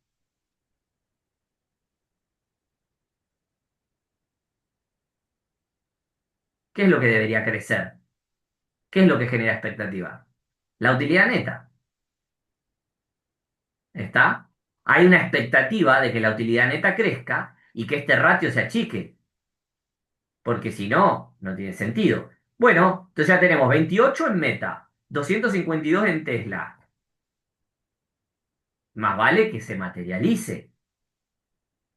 ¿Qué es lo que debería crecer? ¿Qué es lo que genera expectativa? La utilidad neta. ¿Está? Hay una expectativa de que la utilidad neta crezca y que este ratio se achique, porque si no, no tiene sentido. Bueno, entonces ya tenemos 28 en Meta, 252 en Tesla. Más vale que se materialice.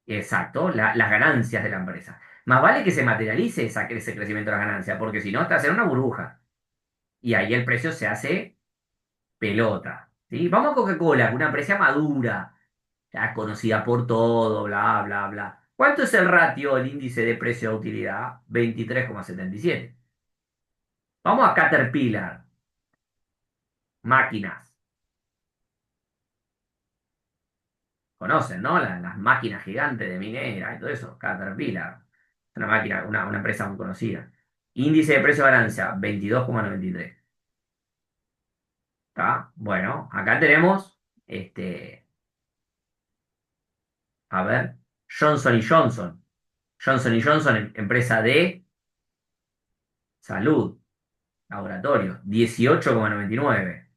Exacto, las ganancias de la empresa. Más vale que se materialice ese crecimiento de las ganancias, porque si no, está a ser una burbuja. Y ahí el precio se hace pelota. ¿Sí? Vamos a Coca-Cola, una empresa madura, ya conocida por todo, bla, bla, bla. ¿Cuánto es el ratio, el índice de precio a utilidad? 23,77. Vamos a Caterpillar, máquinas. Conocen, ¿no? Las máquinas gigantes de minera y todo eso, Caterpillar. una máquina, una empresa muy conocida. Índice de precio de ganancia, 22,93. ¿Está? Bueno, acá tenemos, a ver, Johnson y Johnson. Johnson y Johnson, empresa de salud, laboratorio, 18,99.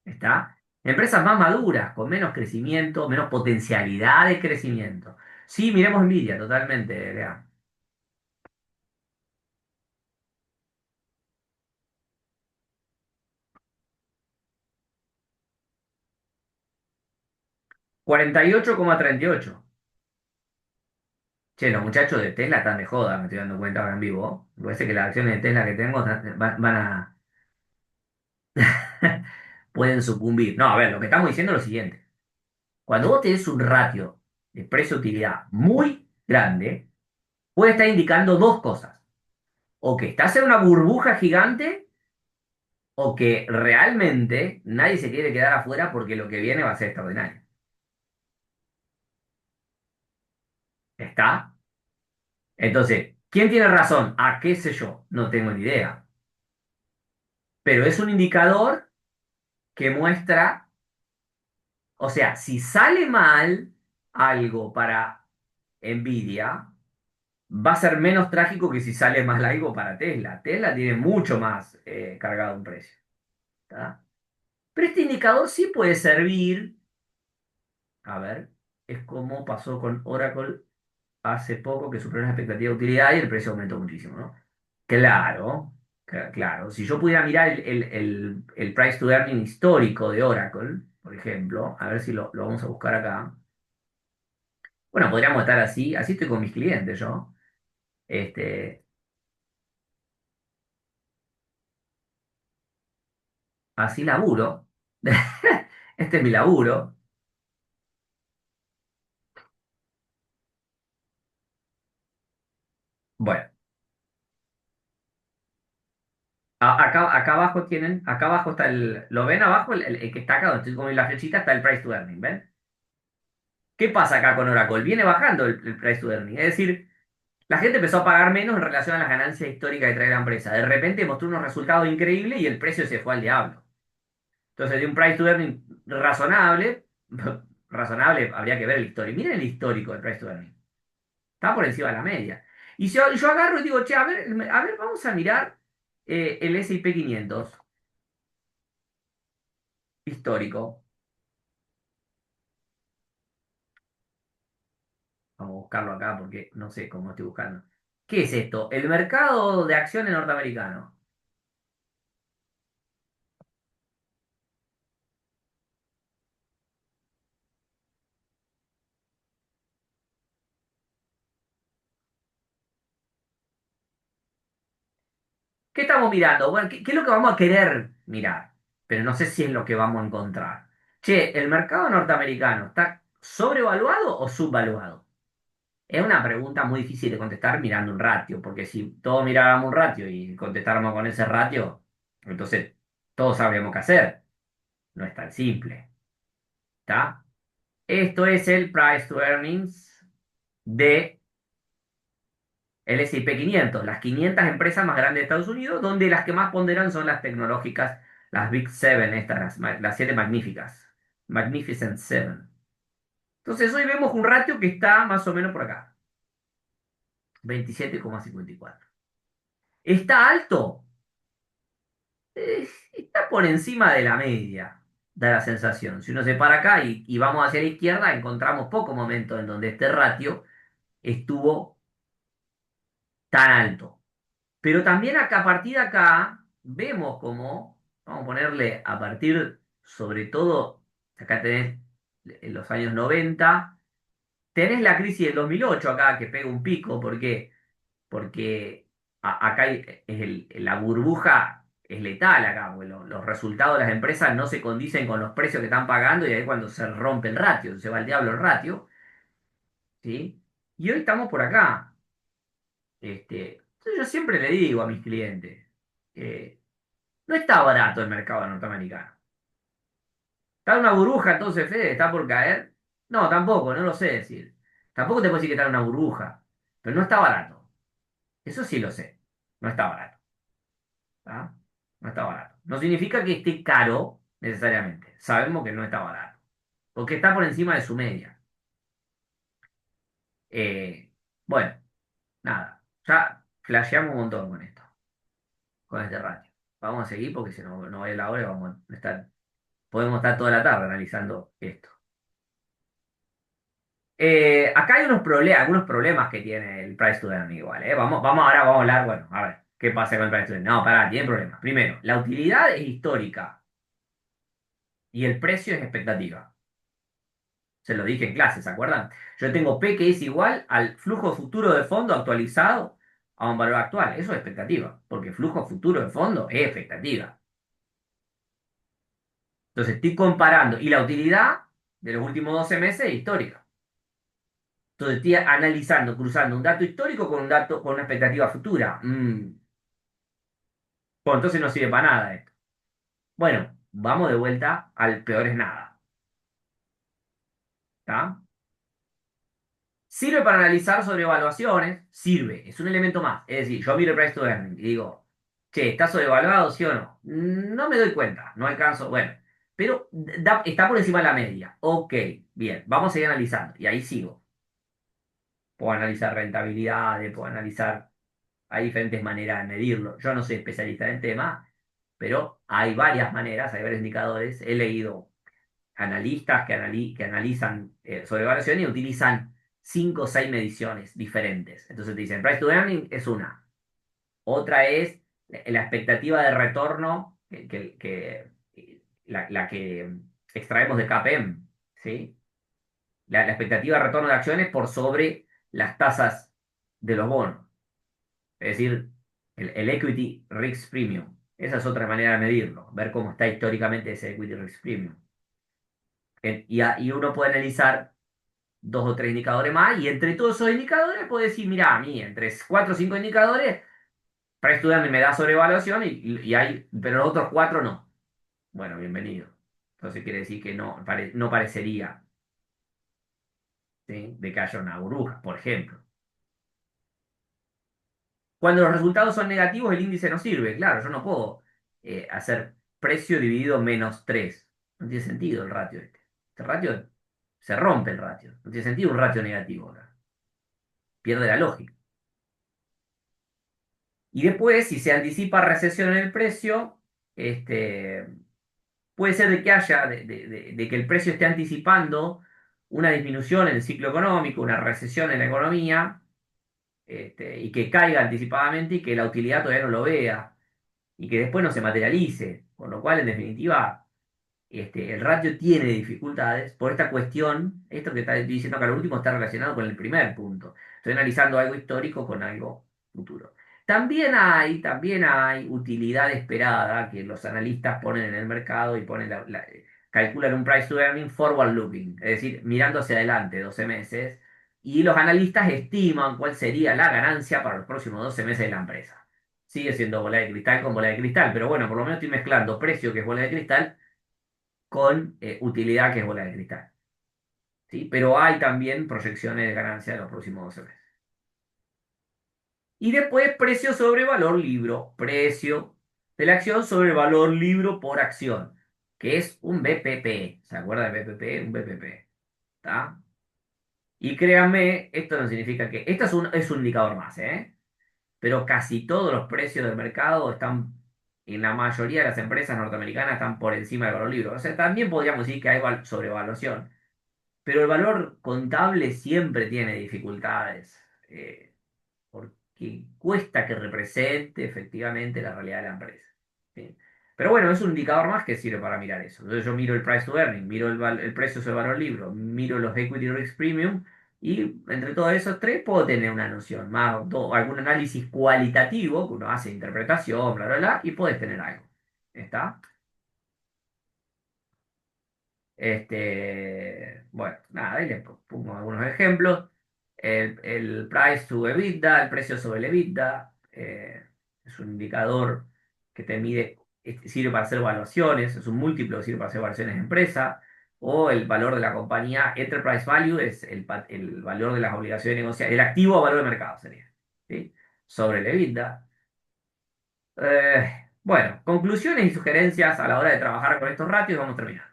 ¿Está? Empresas más maduras, con menos crecimiento, menos potencialidad de crecimiento. Sí, miremos Nvidia, totalmente, Lea. 48,38. Che, los muchachos de Tesla están de joda, me estoy dando cuenta ahora en vivo. Me parece que las acciones de Tesla que tengo van a... pueden sucumbir. No, a ver, lo que estamos diciendo es lo siguiente. Cuando vos tenés un ratio de precio-utilidad muy grande, puede estar indicando dos cosas. O que estás en una burbuja gigante o que realmente nadie se quiere quedar afuera porque lo que viene va a ser extraordinario. ¿Está? Entonces, ¿quién tiene razón? ¿A qué sé yo? No tengo ni idea. Pero es un indicador que muestra, o sea, si sale mal algo para Nvidia, va a ser menos trágico que si sale mal algo para Tesla. Tesla tiene mucho más cargado un precio. ¿Está? Pero este indicador sí puede servir, a ver, es como pasó con Oracle hace poco que superó las expectativas de utilidad y el precio aumentó muchísimo, ¿no? Claro, claro. Si yo pudiera mirar el price to earning histórico de Oracle, por ejemplo, a ver si lo vamos a buscar acá. Bueno, podríamos estar así, así estoy con mis clientes yo. Este, así laburo. Este es mi laburo. Bueno, acá abajo tienen, acá abajo está ¿lo ven abajo? El que está acá, donde estoy con la flechita, está el price to earning, ¿ven? ¿Qué pasa acá con Oracle? Viene bajando el price to earning. Es decir, la gente empezó a pagar menos en relación a las ganancias históricas que trae la empresa. De repente mostró unos resultados increíbles y el precio se fue al diablo. Entonces, de un price to earning razonable, razonable, habría que ver el histórico. Miren el histórico del price to earning. Está por encima de la media. Y yo agarro y digo, che, a ver, vamos a mirar el S&P 500 histórico. Vamos a buscarlo acá porque no sé cómo estoy buscando. ¿Qué es esto? El mercado de acciones norteamericano. ¿Qué estamos mirando? Bueno, ¿qué es lo que vamos a querer mirar? Pero no sé si es lo que vamos a encontrar. Che, ¿el mercado norteamericano está sobrevaluado o subvaluado? Es una pregunta muy difícil de contestar mirando un ratio, porque si todos miráramos un ratio y contestáramos con ese ratio, entonces todos sabríamos qué hacer. No es tan simple. ¿Está? Esto es el price to earnings de el S&P 500, las 500 empresas más grandes de Estados Unidos, donde las que más ponderan son las tecnológicas, las Big Seven, estas, las siete magníficas, Magnificent Seven. Entonces hoy vemos un ratio que está más o menos por acá, 27,54. ¿Está alto? Está por encima de la media, da la sensación. Si uno se para acá y vamos hacia la izquierda, encontramos pocos momentos en donde este ratio estuvo tan alto. Pero también acá, a partir de acá, vemos como, vamos a ponerle a partir, sobre todo, acá tenés en los años 90 tenés la crisis del 2008 acá que pega un pico, ¿por qué? Porque acá la burbuja es letal acá, porque los resultados de las empresas no se condicen con los precios que están pagando y ahí es cuando se rompe el ratio, se va al diablo el ratio, ¿sí? Y hoy estamos por acá. Entonces yo siempre le digo a mis clientes, eh, no está barato el mercado norteamericano. ¿Está en una burbuja entonces, Fede? ¿Está por caer? No, tampoco, no lo sé decir. Tampoco te puedo decir que está en una burbuja, pero no está barato. Eso sí lo sé. No está barato. ¿Tá? No está barato. No significa que esté caro necesariamente. Sabemos que no está barato. Porque está por encima de su media. Eh, bueno, nada. Ya flasheamos un montón con esto, con este ratio. Vamos a seguir porque si no, no es la hora y vamos a estar, podemos estar toda la tarde analizando esto. Acá hay algunos problemas que tiene el price to earn igual, ¿eh? Vamos a hablar, bueno, a ver, ¿qué pasa con el price to earn? No, pará, tiene problemas. Primero, la utilidad es histórica y el precio es expectativa. Se lo dije en clase, ¿se acuerdan? Yo tengo P que es igual al flujo futuro de fondo actualizado a un valor actual. Eso es expectativa, porque flujo futuro de fondo es expectativa. Entonces estoy comparando, y la utilidad de los últimos 12 meses es histórica. Entonces estoy analizando, cruzando un dato histórico con un dato, con una expectativa futura. Pues entonces no sirve para nada esto. Bueno, vamos de vuelta al peor es nada. ¿Está? Sirve para analizar sobrevaluaciones, sirve, es un elemento más. Es decir, yo miro el price to earning y digo, che, ¿está sobrevaluado, sí o no? No me doy cuenta, no alcanzo, bueno, pero está por encima de la media. Ok, bien, vamos a seguir analizando. Y ahí sigo. Puedo analizar rentabilidades, puedo analizar, hay diferentes maneras de medirlo. Yo no soy especialista en el tema, pero hay varias maneras, hay varios indicadores. He leído analistas que analizan sobrevaluación y utilizan cinco o seis mediciones diferentes. Entonces te dicen, price to earning es una. Otra es la expectativa de retorno la que extraemos de KPM, ¿sí? La expectativa de retorno de acciones por sobre las tasas de los bonos. Es decir, el equity risk premium. Esa es otra manera de medirlo, ver cómo está históricamente ese equity risk premium. Y uno puede analizar dos o tres indicadores más, y entre todos esos indicadores puedo decir, mira, a mí, entre cuatro o cinco indicadores, para estudiarme me da sobrevaluación y hay, pero los otros cuatro no. Bueno, bienvenido. Entonces quiere decir que no, no parecería, ¿sí? De que haya una burbuja, por ejemplo. Cuando los resultados son negativos, el índice no sirve. Claro, yo no puedo hacer precio dividido menos 3. No tiene sentido el ratio este. Este ratio se rompe el ratio. No tiene sentido un ratio negativo acá. Pierde la lógica. Y después, si se anticipa recesión en el precio, este, puede ser de que haya, de que el precio esté anticipando una disminución en el ciclo económico, una recesión en la economía, y que caiga anticipadamente y que la utilidad todavía no lo vea, y que después no se materialice. Con lo cual, en definitiva, el ratio tiene dificultades por esta cuestión, esto que está diciendo acá lo último está relacionado con el primer punto. Estoy analizando algo histórico con algo futuro. También hay utilidad esperada que los analistas ponen en el mercado y ponen calculan un price to earning forward looking, es decir, mirando hacia adelante 12 meses, y los analistas estiman cuál sería la ganancia para los próximos 12 meses de la empresa. Sigue siendo bola de cristal con bola de cristal, pero bueno, por lo menos estoy mezclando precio, que es bola de cristal, con utilidad, que es bola de cristal. ¿Sí? Pero hay también proyecciones de ganancia de los próximos 12 meses. Y después precio sobre valor libro, precio de la acción sobre valor libro por acción, que es un BPP. ¿Se acuerda de BPP? Un BPP. ¿Está? Y créanme, esto no significa que... Esto es un indicador más, ¿eh? Pero casi todos los precios del mercado están, en la mayoría de las empresas norteamericanas, están por encima del valor libro. O sea, también podríamos decir que hay sobrevaluación. Pero el valor contable siempre tiene dificultades, porque cuesta que represente efectivamente la realidad de la empresa. ¿Sí? Pero bueno, es un indicador más que sirve para mirar eso. Entonces yo miro el price to earning, miro el precio sobre valor libro, miro los equity risk premium, y entre todos esos tres puedo tener una noción, más algún análisis cualitativo que uno hace, interpretación, bla, bla, bla, y puedes tener algo. ¿Está? Bueno, nada, ahí les pongo algunos ejemplos. El price to EBITDA, el precio sobre el EBITDA, es un indicador que te mide, sirve para hacer evaluaciones, es un múltiplo que sirve para hacer evaluaciones de empresa. o el valor de la compañía. Enterprise Value es el valor de las obligaciones negociadas, el activo a valor de mercado sería, ¿sí? Sobre el EBITDA. Bueno, conclusiones y sugerencias a la hora de trabajar con estos ratios, vamos a terminar.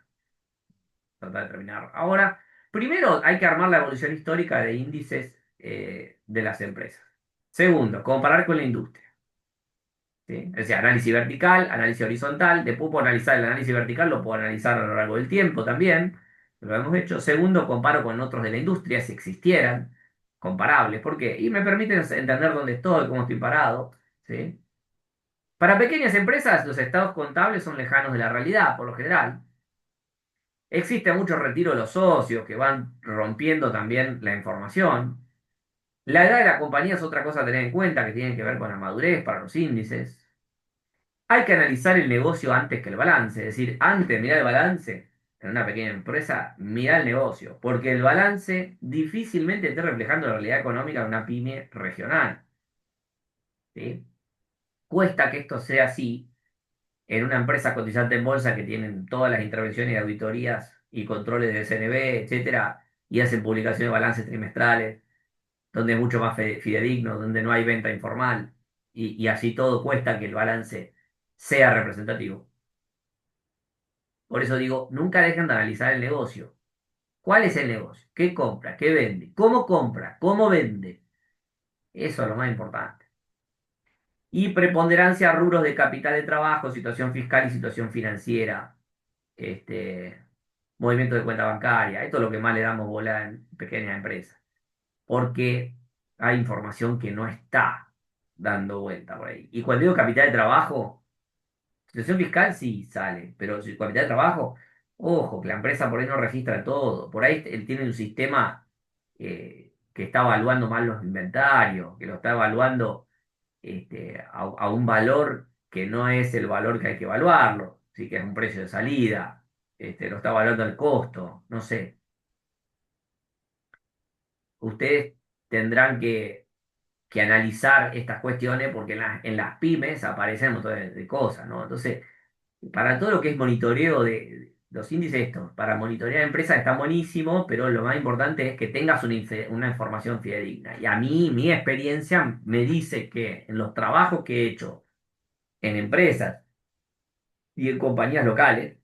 Tratar de terminar ahora. Primero, hay que armar la evolución histórica de índices de las empresas. Segundo, comparar con la industria. ¿Sí? O sea, análisis vertical, análisis horizontal. Después puedo analizar el análisis vertical, lo puedo analizar a lo largo del tiempo también. Lo hemos hecho. Segundo, comparo con otros de la industria, si existieran, comparables. ¿Por qué? Y me permiten entender dónde estoy, cómo estoy parado. ¿Sí? Para pequeñas empresas, los estados contables son lejanos de la realidad, por lo general. Existe mucho retiro de los socios que van rompiendo también la información. La edad de la compañía es otra cosa a tener en cuenta que tiene que ver con la madurez para los índices. Hay que analizar el negocio antes que el balance, es decir, antes de mirar el balance en una pequeña empresa, mira el negocio, porque el balance difícilmente esté reflejando la realidad económica de una pyme regional. ¿Sí? Cuesta que esto sea así en una empresa cotizante en bolsa que tienen todas las intervenciones y auditorías y controles de CNB, etcétera, y hacen publicaciones de balances trimestrales, donde es mucho más fidedigno, donde no hay venta informal, y así todo cuesta que el balance sea representativo. Por eso digo, nunca dejen de analizar el negocio. ¿Cuál es el negocio? ¿Qué compra? ¿Qué vende? ¿Cómo compra? ¿Cómo vende? Eso es lo más importante. Y preponderancia a rubros de capital de trabajo, situación fiscal y situación financiera, este, movimiento de cuenta bancaria. Esto es lo que más le damos bola en pequeñas empresas. Porque hay información que no está dando vuelta por ahí. Y cuando digo capital de trabajo, situación fiscal sí sale, pero si capital de trabajo, ojo, que la empresa por ahí no registra todo. Por ahí él tiene un sistema que está evaluando mal los inventarios, que lo está evaluando a un valor que no es el valor que hay que evaluarlo, sí que es un precio de salida, lo está evaluando al costo, no sé. Ustedes tendrán que analizar estas cuestiones porque en las pymes aparecen un montón de cosas, ¿no? Entonces, para todo lo que es monitoreo de los índices estos, para monitorear empresas está buenísimo, pero lo más importante es que tengas una información fidedigna. Y a mí, mi experiencia me dice que en los trabajos que he hecho en empresas y en compañías locales,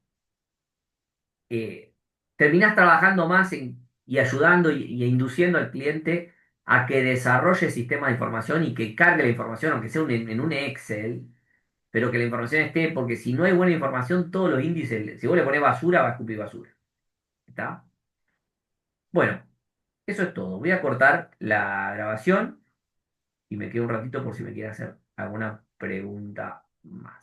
terminás trabajando más y ayudando y induciendo al cliente a que desarrolle sistemas de información y que cargue la información, aunque sea en un Excel, pero que la información esté, porque si no hay buena información, todos los índices, si vos le pones basura, va a escupir basura. ¿Está? Bueno, eso es todo. Voy a cortar la grabación y me quedo un ratito por si me quiere hacer alguna pregunta más.